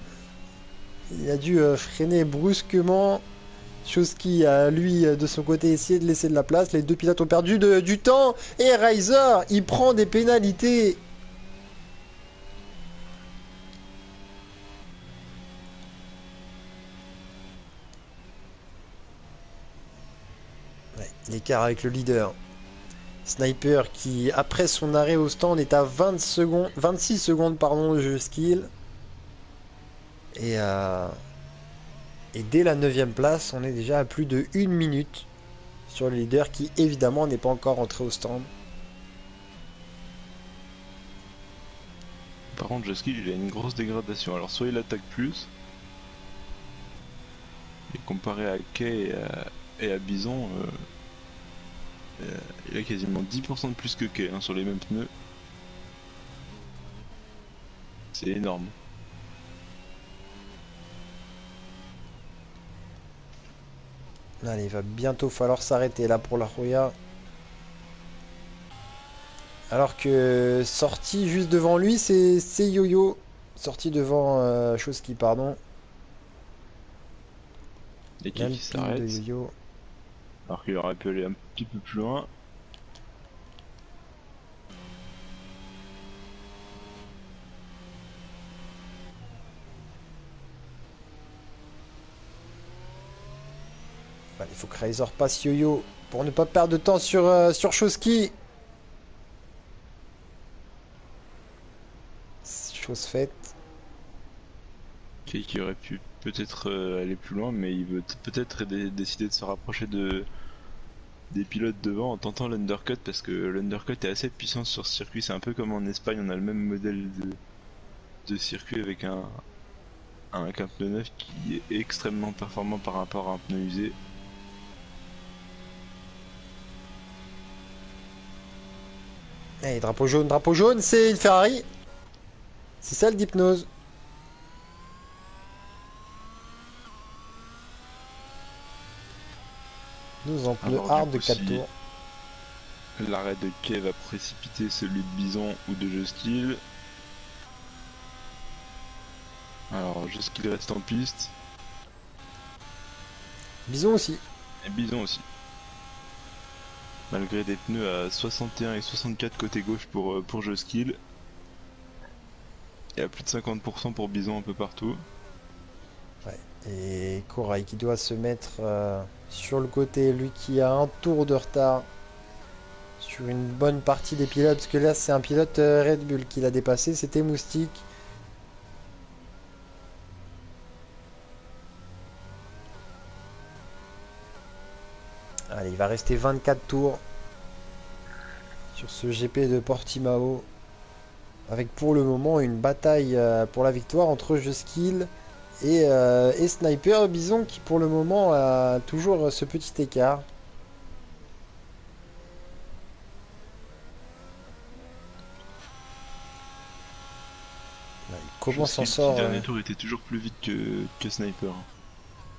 Il a dû freiner brusquement. Chose qui a, lui, de son côté, essayé de laisser de la place. Les deux pilotes ont perdu du temps. Et Riser, il prend des pénalités. Ouais, l'écart avec le leader. Sniper qui, après son arrêt au stand, est à 20 secondes, 26 secondes pardon, de jeu skill. Et dès la 9ème place, on est déjà à plus de 1 minute sur le leader qui évidemment n'est pas encore entré au stand.
Par contre, Joski il a une grosse dégradation. Alors soit il attaque plus, et comparé à Kay et à Bison, il a quasiment 10% de plus que Kay hein, sur les mêmes pneus. C'est énorme.
Allez, il va bientôt falloir s'arrêter là pour la Roya. Alors que sorti juste devant lui, c'est Yo-Yo. Sorti devant Chosky, pardon.
Et Kay qui
L'Alpine de
s'arrête,
Yo-Yo.
alors qu'il aurait pu aller un petit peu plus loin.
Il faut que Riser passe Yo-Yo pour ne pas perdre de temps sur Chosky. Chose faite.
Kay qui aurait pu peut-être aller plus loin, mais il veut peut-être décider de se rapprocher des pilotes devant en tentant l'undercut parce que l'undercut est assez puissant sur ce circuit. C'est un peu comme en Espagne, on a le même modèle de circuit avec qu'un pneu neuf qui est extrêmement performant par rapport à un pneu usé.
Allez, drapeau jaune, c'est une Ferrari. C'est ça le d'hypnose. Nous en pneus
Alors,
hard
du
de
coup,
4
si
tours.
l'arrêt de Kay va précipiter celui de Bison ou de Joskill. Alors, Joskill reste en piste.
Bison aussi.
Et Bison aussi. Malgré des pneus à 61 et 64 côté gauche pour Joskill. Et à plus de 50% pour Bison un peu partout.
Et Koray qui doit se mettre sur le côté, lui qui a un tour de retard sur une bonne partie des pilotes, parce que là c'est un pilote Red Bull qui l'a dépassé, c'était Moustique. Allez, il va rester 24 tours sur ce GP de Portimao. Avec pour le moment une bataille pour la victoire entre Juskill et Sniper Bison qui pour le moment a toujours ce petit écart. Comment s'en sort
Le dernier tour était toujours plus vite que Sniper.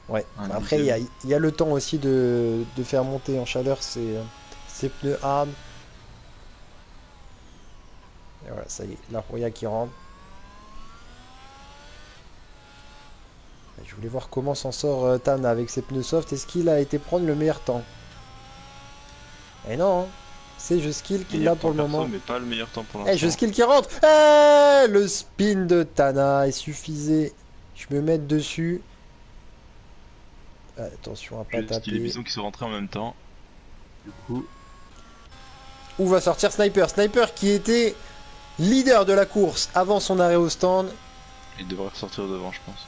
Ouais,
Un
après
dixième.
il y a le temps aussi de faire monter en chaleur ces pneus hard. Et voilà, ça y est, la Roya qui rentre. Je voulais voir comment s'en sort Tan avec ses pneus soft. Est-ce qu'il a été prendre le meilleur temps? Et non, hein. C'est Juskill qui l'a
Meilleur
pour
temps
le moment.
perso, mais pas le meilleur temps pour
Eh,
l'instant.
Juskill qui rentre. Eh, le spin de Tana, il suffisait. Je me mets dessus. Attention à pas
Juste qu'il y a les
taper.
bisons qui sont rentrés en même temps. Du coup,
Où va sortir Sniper? Sniper qui était leader de la course avant son arrêt au stand.
il devrait ressortir devant, je pense.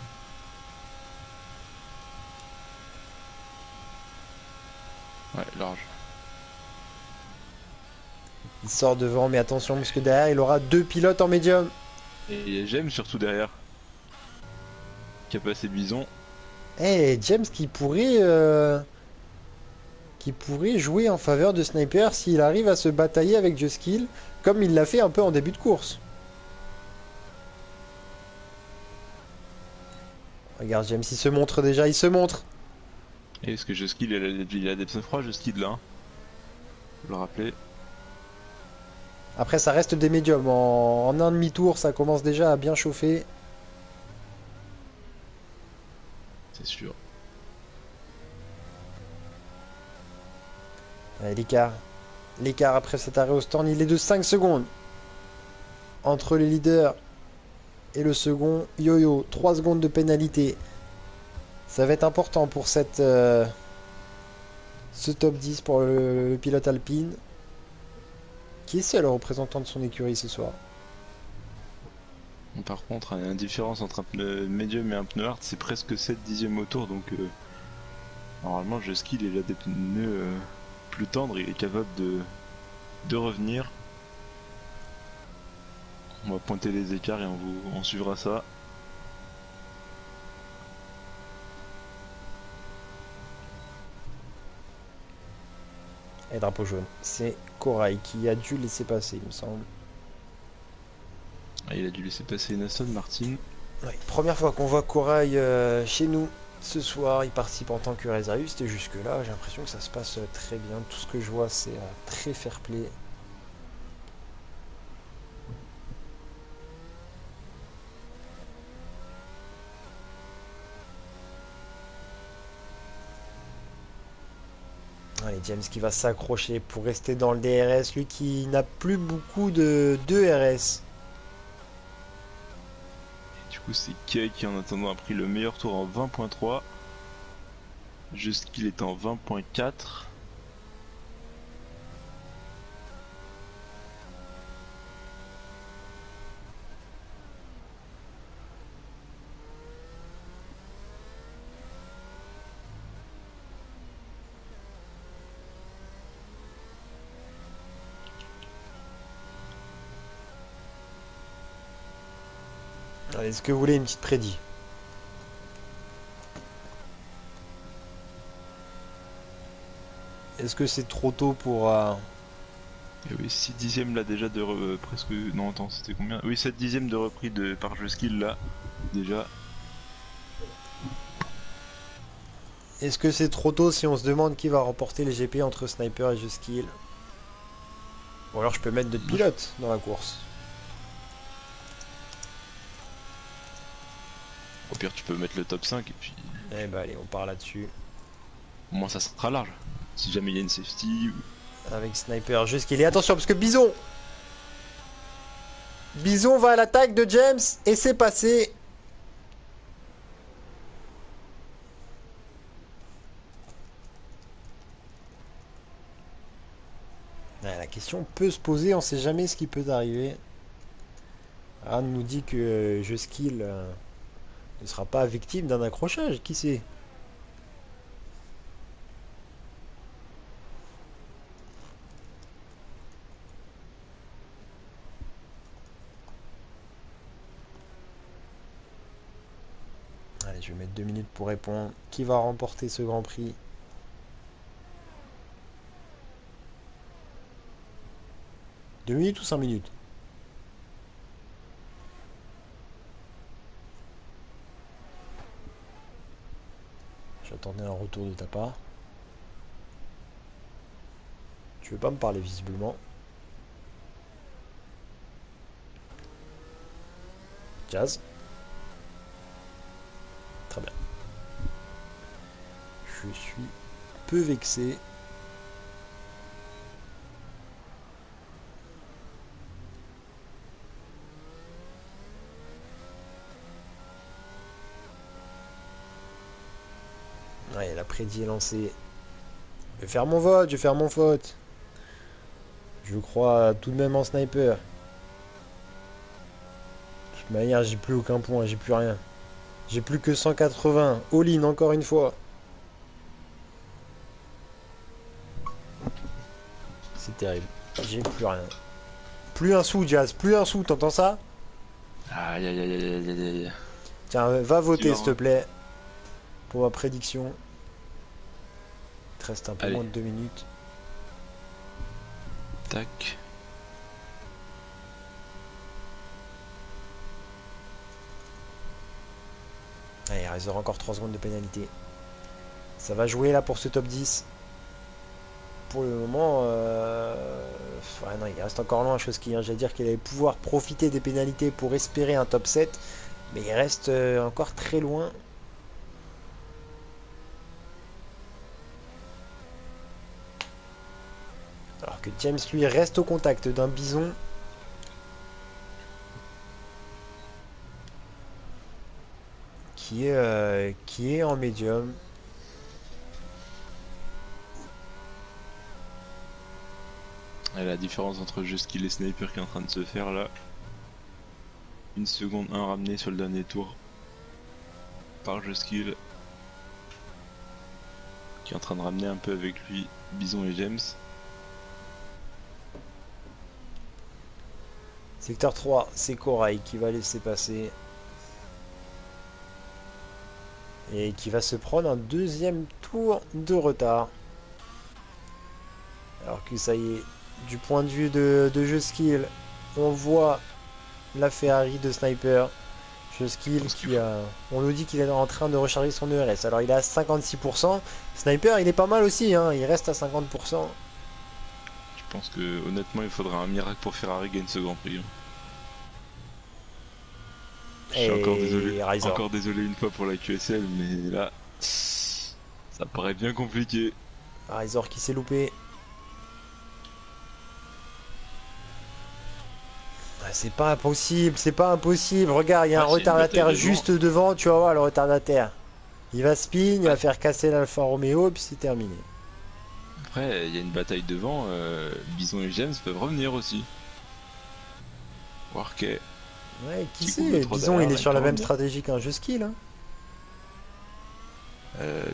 Ouais, large.
Il sort devant, mais attention parce que derrière il aura deux pilotes en médium.
Et j'aime surtout derrière. Qui a passé bison.
Eh, James qui pourrait jouer en faveur de Sniper s'il arrive à se batailler avec Juskill, comme il l'a fait un peu en début de course. Regarde, James, il se montre déjà, il se montre.
Et est-ce que Juskill il a des pneus froids, Juskill là? Faut le rappeler.
Après, ça reste des médiums. En un demi-tour, ça commence déjà à bien chauffer.
C'est sûr.
Allez, l'écart. L'écart après cet arrêt au stand, il est de 5 secondes. Entre le leader et le second. Yo-yo, 3 secondes de pénalité. Ça va être important pour ce top 10 pour le pilote alpine. Qui est seul représentant de son écurie ce soir?
Par contre, la différence entre un pneu médium et un pneu hard, c'est presque 7 dixièmes au tour. Donc, normalement, Juskill il a des pneus plus tendres. Il est capable de revenir. On va pointer les écarts et on suivra ça.
Et drapeau jaune. C'est Corail qui a dû laisser passer, il me semble.
Ah, il a dû laisser passer une Aston Martin.
Ouais, première fois qu'on voit Corail chez nous ce soir. Il participe en tant que réserviste et jusque-là, j'ai l'impression que ça se passe très bien. Tout ce que je vois, c'est très fair play. Allez, James qui va s'accrocher pour rester dans le DRS. Lui qui n'a plus beaucoup de RS.
Du coup, c'est Kay qui en attendant a pris le meilleur tour en 20.3. Juskill est en 20.4.
Allez, est-ce que vous voulez une petite prédit? Est-ce que c'est trop tôt pour...
Et oui, 6 dixièmes là déjà de presque... Non, attends, c'était combien? Oui, 7 dixièmes de repris par Juskill là, déjà.
Est-ce que c'est trop tôt si on se demande qui va remporter les GP entre Sniper et Juskill? Ou alors je peux mettre d'autres pilotes dans la course.
Au pire, tu peux mettre le top 5 et puis
Eh ben allez, on part là-dessus.
au moins ça sera large. Si jamais il y a une safety ou...
Avec Sniper Juskill. Et attention, parce que Bison... Bison va à l'attaque de James et c'est passé. Ouais, la question peut se poser, on sait jamais ce qui peut arriver. Anne nous dit que Juskill ne sera pas victime d'un accrochage, qui sait? Allez, je vais mettre 2 minutes pour répondre. Qui va remporter ce Grand Prix? Deux minutes ou 5 minutes? J'attendais un retour de ta part. Tu veux pas me parler visiblement. Jazz. Très bien. Je suis peu vexé. Ouais, la prédit est lancée. Je vais faire mon vote, je vais faire mon vote. Je crois tout de même en sniper. De toute manière, j'ai plus aucun point, j'ai plus rien. J'ai plus que 180. All-in encore une fois. C'est terrible. J'ai plus rien. Plus un sou, Jazz, plus un sou, t'entends ça?
Aïe aïe aïe aïe aïe aïe.
Tiens, va voter
Tu
s'il te plaît. Pour ma prédiction. Il te reste un peu
Allez.
moins de 2 minutes.
Tac.
Allez, il reste encore 3 secondes de pénalité. Ça va jouer là pour ce top 10. Pour le moment, ouais, non, il reste encore loin, chose qui, hein, j'allais dire qu'il allait pouvoir profiter des pénalités pour espérer un top 7. Mais il reste encore très loin. Alors que James, lui, reste au contact d'un bison. Qui est en médium.
Et la différence entre Just Kill et Sniper qui est en train de se faire là. 1 seconde 1 ramené sur le dernier tour. Par Just Kill. Qui est en train de ramener un peu avec lui Bison et James.
Secteur 3, c'est Corail qui va laisser passer. Et qui va se prendre un deuxième tour de retard. Alors que ça y est, du point de vue de Just Kill, on voit la Ferrari de Sniper. Just Kill qui a... On nous dit qu'il est en train de recharger son ERS. Alors il est à 56%. Sniper, il est pas mal aussi, hein. Il reste à 50%.
Je pense que honnêtement il faudra un miracle pour Ferrari gagne ce Grand Prix. Je suis encore désolé une fois pour la QSL, mais là, ça paraît bien compliqué.
Razor qui s'est loupé. C'est pas impossible, c'est pas impossible. Regarde, il y a un retardataire juste devant, tu vas voir le retardataire. Il va spin, il va faire casser l'Alfa Romeo, et puis c'est terminé.
Après, il y a une bataille devant, Bison et James peuvent revenir aussi. Voir que...
Ouais, qui sait, Bison il est sur la même stratégie qu'un Just Kill. Hein.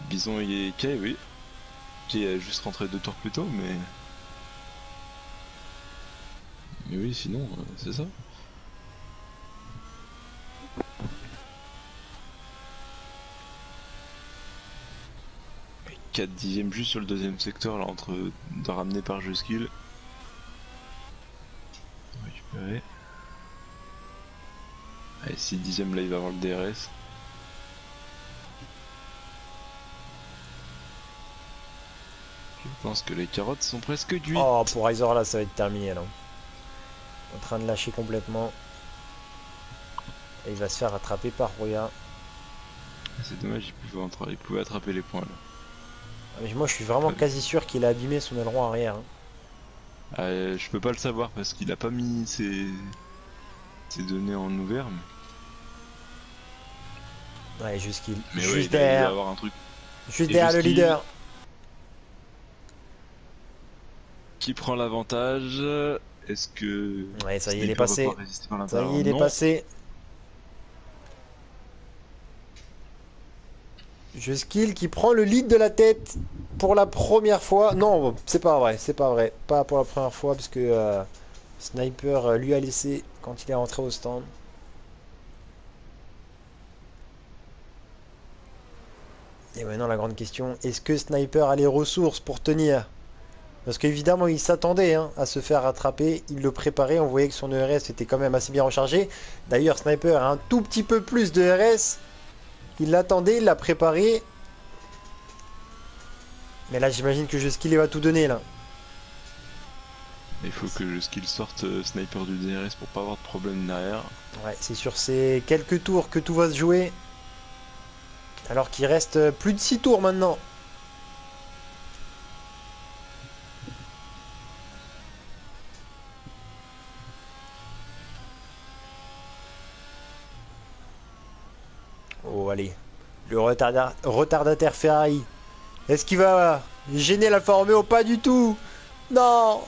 Bison et Kay, oui. Kay a juste rentré 2 tours plus tôt, mais... Mais oui, sinon, c'est ça. Et 4 dixièmes juste sur le deuxième secteur, là, entre... de ramener par Just Kill. Récupérer. Allez, 6 dixièmes, là, il va avoir le DRS. Je pense que les carottes sont presque cuites.
Oh, pour Razor là, ça va être terminé là. En train de lâcher complètement. Et il va se faire attraper par Roya.
C'est dommage, il pouvait attraper les points là.
Ah, mais moi je suis vraiment quasi sûr qu'il a abîmé son aileron arrière. Hein.
Je peux pas le savoir parce qu'il a pas mis ses données en ouvert.
Ouais, juste qu'il.
Mais
juste
ouais, il
derrière.
va avoir un truc.
Juste derrière le leader.
Qui prend l'avantage? Est-ce que...
Ouais, ça y est, il est passé. Ça y est, il est
Non.
passé. Just Kill qui prend le lead de la tête pour la première fois. Non, c'est pas vrai, c'est pas vrai. Pas pour la première fois parce que Sniper lui a laissé quand il est rentré au stand. Et maintenant la grande question, est-ce que Sniper a les ressources pour tenir? Parce qu'évidemment il s'attendait hein, à se faire rattraper, il le préparait, on voyait que son ERS était quand même assez bien rechargé. D'ailleurs Sniper a un tout petit peu plus de RS, il l'attendait, il l'a préparé. Mais là j'imagine que Juskill va tout donner là.
Il faut que le skill sorte sniper du DRS pour pas avoir de problème derrière.
Ouais, c'est sur ces quelques tours que tout va se jouer. Alors qu'il reste plus de 6 tours maintenant. Oh allez, le retardataire Ferrari. Est-ce qu'il va gêner l'Alfa Romeo? Pas du tout. Non.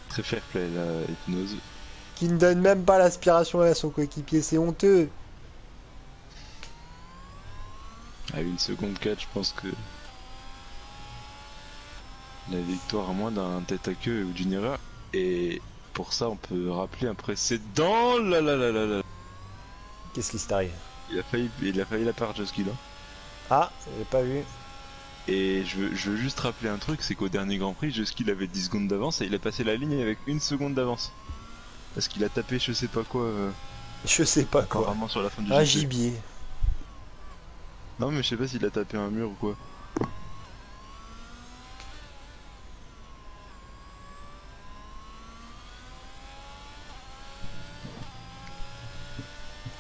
Très fair play la hypnose.
Qui ne donne même pas l'aspiration à son coéquipier, c'est honteux.
À 1 seconde 4, je pense que la victoire à moins d'un tête à queue ou d'une erreur. Et pour ça, on peut rappeler un précédent. Là là là là là.
Qu'est-ce qui s'est arrivé?
Il a failli la perdre, Juskill. Hein.
Ah, j'ai pas vu.
Et je veux juste rappeler un truc, c'est qu'au dernier Grand Prix, Juskill avait 10 secondes d'avance et il a passé la ligne avec 1 seconde d'avance. Parce qu'il a tapé je sais pas quoi.
Je sais pas quoi.
Vraiment sur la fin du
Un
GP.
gibier.
Non mais je sais pas s'il a tapé un mur ou quoi.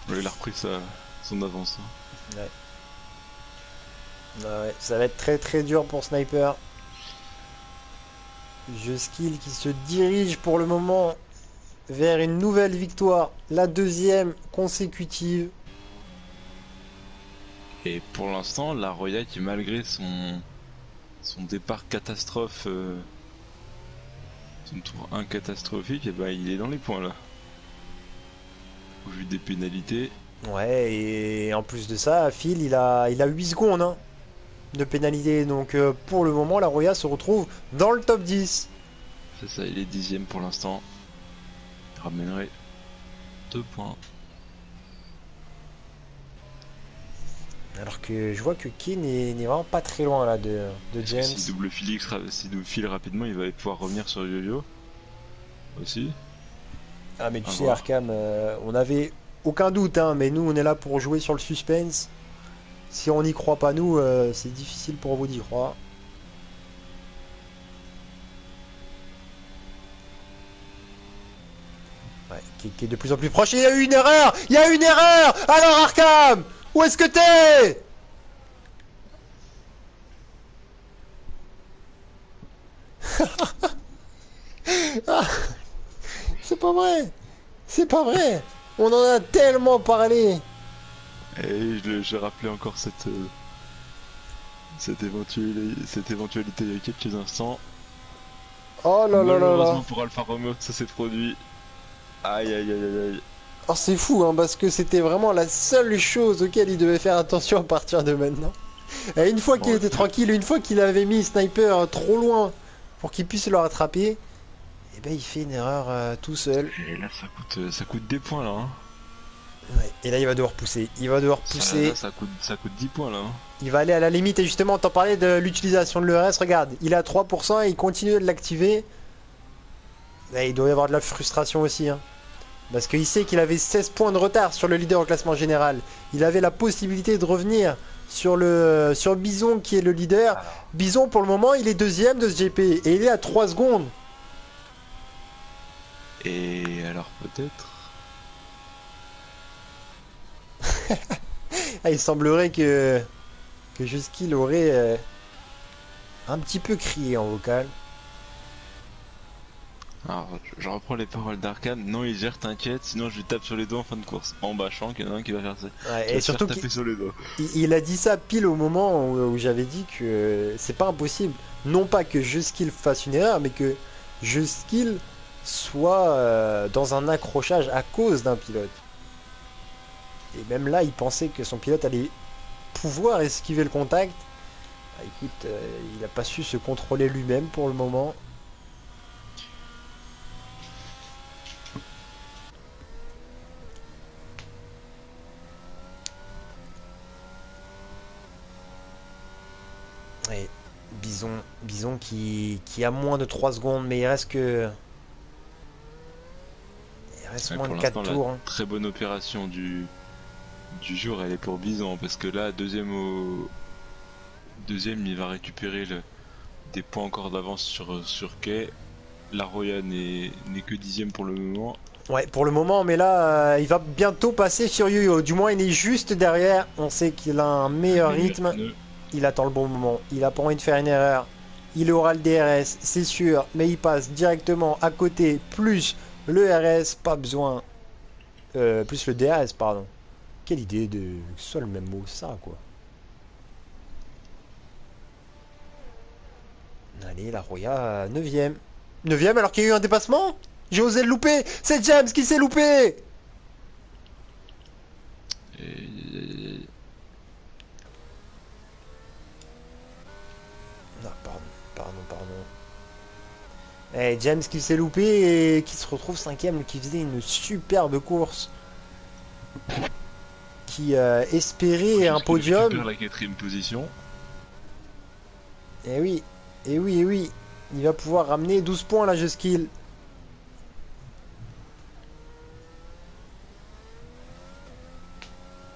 Ouais, il a repris son avance. Hein.
Ouais. Ouais, ça va être très très dur pour Sniper. Juskill qui se dirige pour le moment vers une nouvelle victoire, la deuxième consécutive.
Et pour l'instant, la Roya qui malgré son départ catastrophe, son tour 1 catastrophique, et ben il est dans les points là. Au vu des pénalités.
Ouais, et en plus de ça, Phil, il a 8 secondes hein, de pénalité. Donc pour le moment, la Roya se retrouve dans le top 10.
C'est ça, il est 10ème pour l'instant. Il ramènerait 2 points.
Alors que je vois que Kin n'est vraiment pas très loin là de James.
Si double file rapidement, il va pouvoir revenir sur Yo-Yo. Aussi.
Ah mais tu
À
sais
voir.
Arkham, on avait aucun doute hein, mais nous on est là pour jouer sur le suspense. Si on n'y croit pas nous, c'est difficile pour vous d'y croire. Ouais, qui est de plus en plus proche. Et il y a eu une erreur. Il y a eu une erreur. Alors Arkham, où est-ce que t'es? Ah, c'est pas vrai. C'est pas vrai. On en a tellement parlé.
Et je rappelais encore cette éventualité il y a quelques instants.
Oh là là là
Malheureusement
là.
pour Alfa Romeo, ça s'est produit. Aïe aïe aïe aïe aïe.
Oh, c'est fou, hein, parce que c'était vraiment la seule chose auquel il devait faire attention à partir de maintenant. Et une fois qu'il
Bon,
était tranquille, une fois qu'il avait mis Sniper trop loin pour qu'il puisse le rattraper, et ben il fait une erreur tout seul.
Et là ça coûte des points là. Hein.
Ouais. Et là il va devoir pousser. Il va devoir pousser.
Là, ça coûte 10 points là. Hein.
Il va aller à la limite. Et justement, t'en parlais de l'utilisation de l'ERS. Regarde, il est à 3% et il continue de l'activer. Et il doit y avoir de la frustration aussi. Hein. Parce qu'il sait qu'il avait 16 points de retard sur le leader au classement général. Il avait la possibilité de revenir sur Bison qui est le leader. Bison pour le moment il est deuxième de ce GP et il est à 3 secondes.
Et alors peut-être.
Ah, il semblerait que Juskill aurait un petit peu crié en vocal.
Alors je reprends les paroles d'Arkham. Non il gère, t'inquiète, sinon je lui tape sur les doigts en fin de course. En bâchant qu'il y en a un qui va faire ça.
Ouais,
Qui
et
va se
surtout
faire taper sur les doigts.
il a dit ça pile au moment où j'avais dit que c'est pas impossible. Non pas que Juskill fasse une erreur, mais que Juskill soit dans un accrochage à cause d'un pilote. Et même là, il pensait que son pilote allait pouvoir esquiver le contact. Bah, écoute, il n'a pas su se contrôler lui-même pour le moment. Bison qui a moins de 3 secondes, mais il reste que... Il reste
Ouais,
moins
pour
de 4
l'instant,
tours.
la
Hein.
très bonne opération du jour, elle est pour Bison, parce que là, deuxième, il va récupérer des points encore d'avance sur Kay. La Roya n'est que 10ème pour le moment.
Ouais, pour le moment, mais là, il va bientôt passer sur Yo-Yo. Du moins, il est juste derrière. On sait qu'il a un meilleur
Les meilleurs
rythme.
pneus.
Il attend le bon moment. Il a pas envie de faire une erreur. Il aura le DRS, c'est sûr, mais il passe directement à côté, plus le RS, pas besoin. Plus le DRS, pardon. Quelle idée de que ce soit le même mot, ça quoi. Allez, la Roya, 9ème. 9ème alors qu'il y a eu un dépassement. J'ai osé le louper. C'est James qui s'est loupé.
Et...
Non, pardon. Eh, James qui s'est loupé et qui se retrouve 5ème, qui faisait une superbe course. Qui espérait un podium.
récupère la 4ème position.
Et oui. Il va pouvoir ramener 12 points là, Juskill.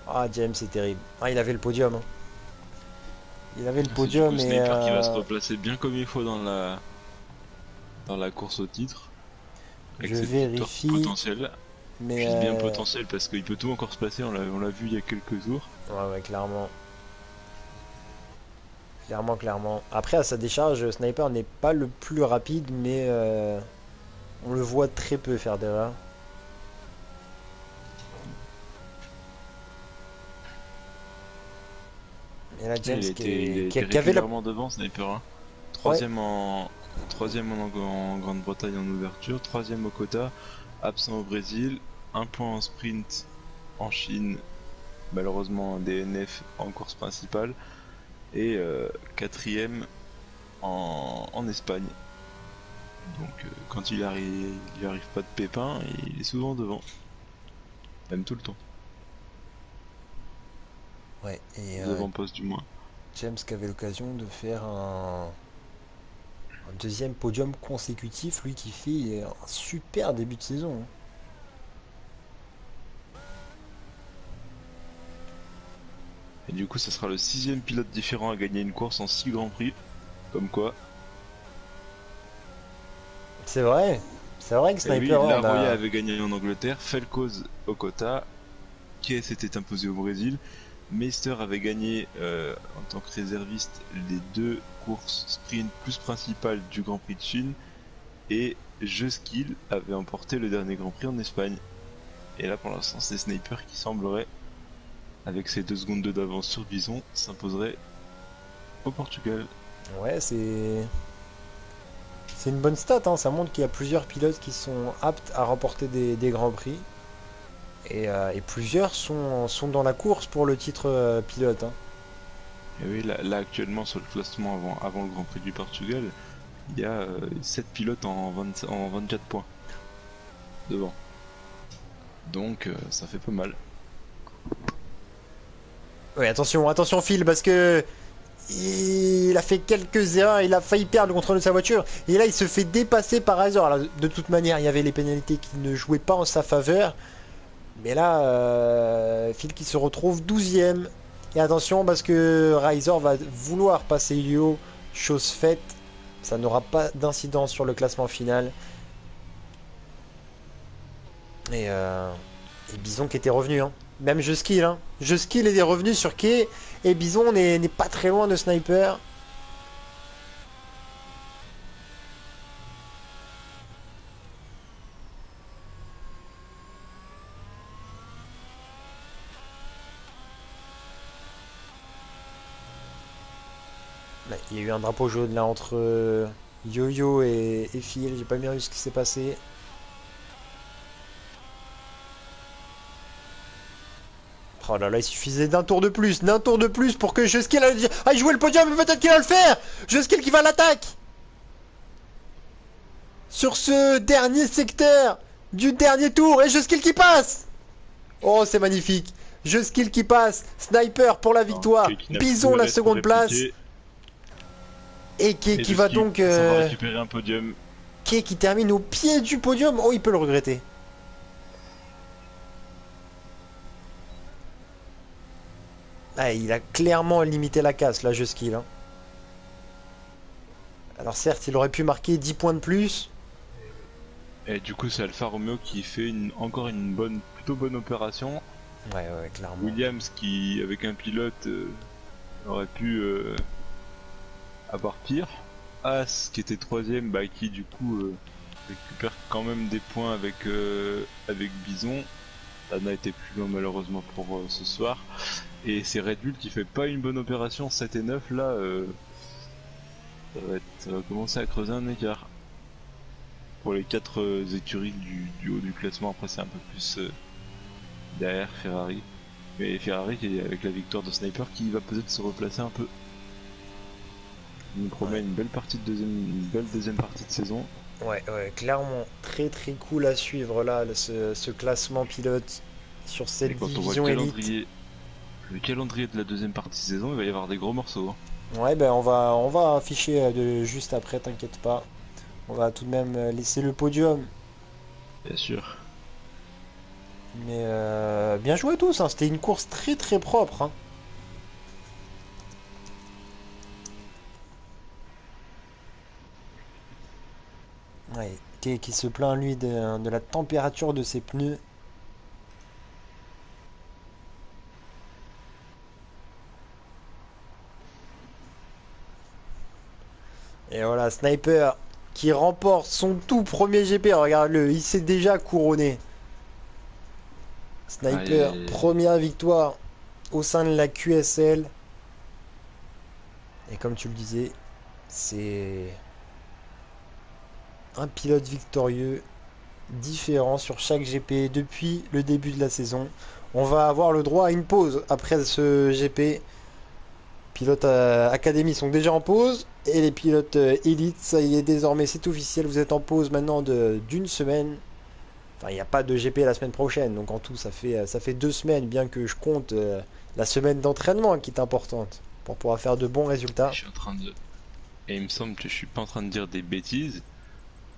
Ah, James, c'est terrible. Ah, il avait le podium. Hein. Il avait le podium
et...
et...
Sniper qui va se replacer bien comme il faut dans la course au titre. Avec
Je
cette
vérifie.
potentiel.
Mais
Je dis bien potentiel parce qu'il peut tout encore se passer, on l'a vu il y a quelques jours.
Ouais, clairement. Clairement. Après, à sa décharge, Sniper n'est pas le plus rapide, mais on le voit très peu faire d'erreurs. Et là, James
il
qui
était
avait la...
régulièrement devant Sniper. Hein. Troisième en Grande-Bretagne en ouverture, troisième au quota, absent au Brésil, un point en sprint en Chine, malheureusement un DNF en course principale, et quatrième en Espagne. Donc quand il arrive pas de pépin, il est souvent devant, même tout le temps.
Ouais, et
devant poste du moins.
James qui avait l'occasion de faire un deuxième podium consécutif, lui qui fait un super début de saison. Hein.
Et du coup, ça sera le 6ème pilote différent à gagner une course en 6 grands prix. Comme quoi.
C'est vrai que Sniper...
Oui, la Roya avait gagné en Angleterre, Felcoz au quota, Kay s'était imposé au Brésil, Meister avait gagné en tant que réserviste les 2 courses sprint plus principales du Grand Prix de Chine, et Juskill avait emporté le dernier Grand Prix en Espagne. Et là pour l'instant c'est Sniper qui semblerait, avec ses 2 secondes d'avance sur Bison, s'imposerait au Portugal.
Ouais, c'est une bonne stat, hein. Ça montre qu'il y a plusieurs pilotes qui sont aptes à remporter des grands prix. Et plusieurs sont dans la course pour le titre pilote. Hein.
Et oui, là actuellement sur le classement avant le Grand Prix du Portugal, il y a 7 pilotes en 24 points devant. Donc ça fait pas mal.
Ouais, attention Phil, parce que il a fait quelques erreurs, il a failli perdre le contrôle de sa voiture, et là il se fait dépasser par Razor. Alors, de toute manière, il y avait les pénalités qui ne jouaient pas en sa faveur, mais là, Phil qui se retrouve 12ème. Et attention, parce que Razor va vouloir passer Yo, chose faite, ça n'aura pas d'incidence sur le classement final. Et Bison qui était revenu, hein. Même Juskill, hein. Juskill est revenu sur Kay. Et Bison n'est pas très loin de Sniper. Il y a eu un drapeau jaune là entre Yo-Yo et Phil. J'ai pas bien vu ce qui s'est passé. Oh là là, il suffisait d'un tour de plus pour que Juskill aille jouer le podium, mais peut-être qu'il va le faire. Juskill qui va à l'attaque sur ce dernier secteur du dernier tour, et Juskill qui passe. Oh, c'est magnifique. Juskill qui passe, Sniper pour la victoire, Bison la seconde place. Et
Et
qui
de
va
ski,
donc...
ça va récupérer un podium.
Qui termine au pied du podium. Oh, il peut le regretter. Ah, il a clairement limité la casse, là, Juski, là. Alors certes, il aurait pu marquer 10 points de plus.
Et du coup, c'est Alfa Romeo qui fait encore une plutôt bonne opération.
Ouais, clairement.
Williams qui, avec un pilote, aurait pu avoir pire. As qui était troisième, bah, qui du coup récupère quand même des points avec Bison. Ça n'a été plus loin malheureusement pour ce soir. Et c'est Red Bull qui fait pas une bonne opération, 7 et 9 là, ça va commencer à creuser un écart. Pour les 4 écuries du haut du classement, après c'est un peu plus derrière Ferrari. Mais Ferrari qui est avec la victoire de Sniper qui va peut-être se replacer un peu. Il nous promet une belle deuxième partie de saison.
Ouais, clairement. Très cool à suivre là, ce classement pilote sur
Et
cette
quand on voit
division élite.
le calendrier de la deuxième partie de saison, il va y avoir des gros morceaux. Hein.
Ouais, ben on va afficher juste après, t'inquiète pas. On va tout de même laisser le podium.
Bien sûr.
Mais bien joué à tous, hein. C'était une course très propre. Hein. Ouais, qui se plaint lui de la température de ses pneus. Et voilà, Sniper qui remporte son tout premier GP. Regarde-le, il s'est déjà couronné. Sniper,
Allez.
première victoire au sein de la QSL. Et comme tu le disais, c'est un pilote victorieux, différent sur chaque GP depuis le début de la saison. On va avoir le droit à une pause après ce GP. Pilotes Académie sont déjà en pause et les pilotes Elite, ça y est, désormais c'est officiel, vous êtes en pause maintenant d'une semaine. Enfin, il n'y a pas de GP la semaine prochaine, donc en tout ça fait 2 semaines, bien que je compte la semaine d'entraînement qui est importante pour pouvoir faire de bons résultats.
Je suis en train de... Et il me semble que je suis pas en train de dire des bêtises,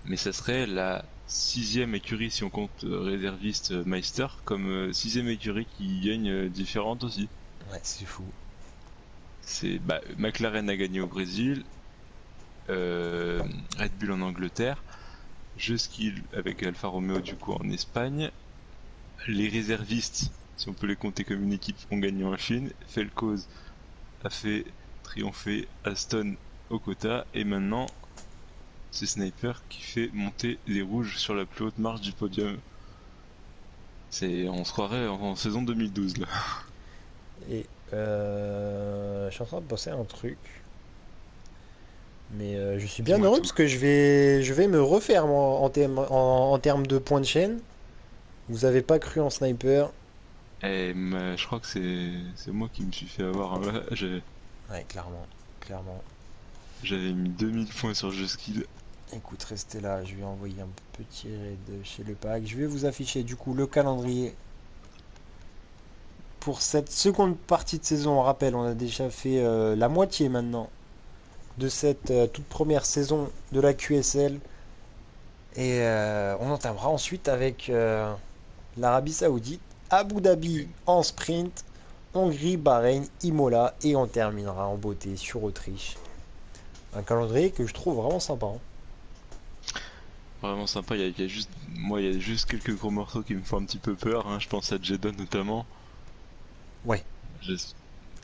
mais ça serait la 6ème écurie si on compte réserviste Meister comme 6ème écurie qui gagne différente aussi.
Ouais, c'est fou.
C'est McLaren a gagné au Brésil, Red Bull en Angleterre, Skill avec Alfa Romeo du coup en Espagne, les réservistes, si on peut les compter comme une équipe, ont gagné en Chine, Felcoz a fait triompher Aston au quota, et maintenant c'est Sniper qui fait monter les rouges sur la plus haute marche du podium. On se croirait en saison 2012 là.
Et je suis en train de penser à un truc. Mais je suis bien
Dis-moi
heureux
tout.
parce que je vais me refaire moi, en termes de points de chaîne. Vous avez pas cru en Sniper.
Je crois que c'est moi qui me suis fait avoir. Hein.
Ouais, clairement.
J'avais mis 2000 points sur Skill.
Écoute, restez là, je vais envoyer un petit raid chez le pack. Je vais vous afficher du coup le calendrier pour cette seconde partie de saison. On rappelle, on a déjà fait la moitié maintenant de cette toute première saison de la QSL. Et on entamera ensuite avec l'Arabie Saoudite, Abu Dhabi en sprint, Hongrie, Bahreïn, Imola et on terminera en beauté sur Autriche. Un calendrier que je trouve vraiment sympa. Hein.
Vraiment sympa, il y a juste quelques gros morceaux qui me font un petit peu peur, hein. Je pense à Jeddah notamment.
Ouais.
Je-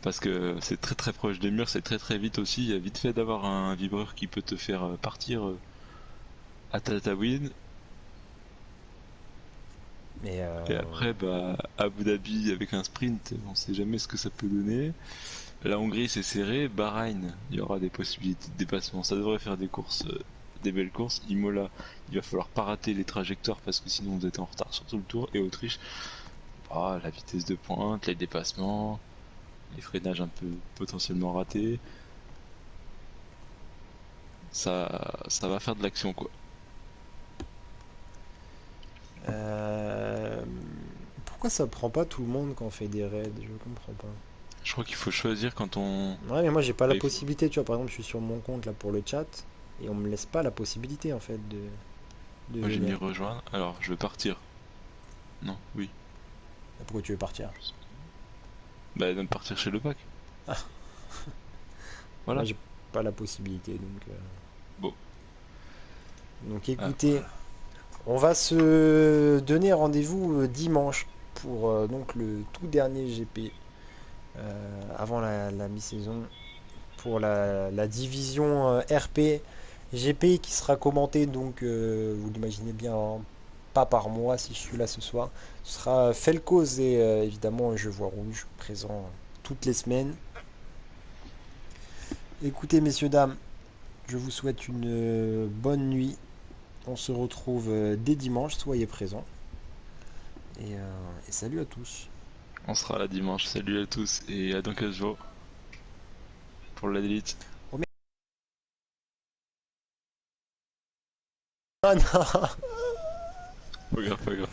Parce que c'est très proche des murs, c'est très vite aussi, il y a vite fait d'avoir un vibreur qui peut te faire partir à Tataouine.
Mais
Et après, Abu Dhabi avec un sprint, on sait jamais ce que ça peut donner. La Hongrie c'est serré, Bahreïn, il y aura des possibilités de dépassement, ça devrait faire des courses, des belles courses. Imola, il va falloir pas rater les trajectoires parce que sinon vous êtes en retard sur tout le tour. Et Autriche, la vitesse de pointe, les dépassements, les freinages un peu potentiellement ratés, ça va faire de l'action quoi.
pourquoi ça prend pas tout le monde quand on fait des raids? Je comprends pas.
Je crois qu'il faut choisir quand on...
Ouais, mais moi j'ai pas la
il faut-
possibilité, tu vois. Par exemple, je suis sur mon compte là pour le chat et on me laisse pas la possibilité en fait de
Moi j'ai mis
venir.
rejoindre. Alors, je vais partir. Non, oui.
Pourquoi tu veux partir?
Bah, de partir chez le bac.
Ah. Moi
Voilà.
j'ai pas la possibilité donc.
Bon.
Donc
Ah,
écoutez, on va se donner rendez-vous dimanche pour donc le tout dernier GP avant la mi-saison pour la division RP GP qui sera commentée donc vous l'imaginez bien hein, pas par moi si je suis là ce soir. Ce sera Felcoz et évidemment Je vois rouge présent toutes les semaines. Écoutez messieurs dames, je vous souhaite une bonne nuit. On se retrouve dès dimanche, soyez présents. Et salut à tous.
on sera là dimanche. Salut à tous et à dans 15 jours pour la delete.
Oh, Ah non.
Pas grave, pas grave.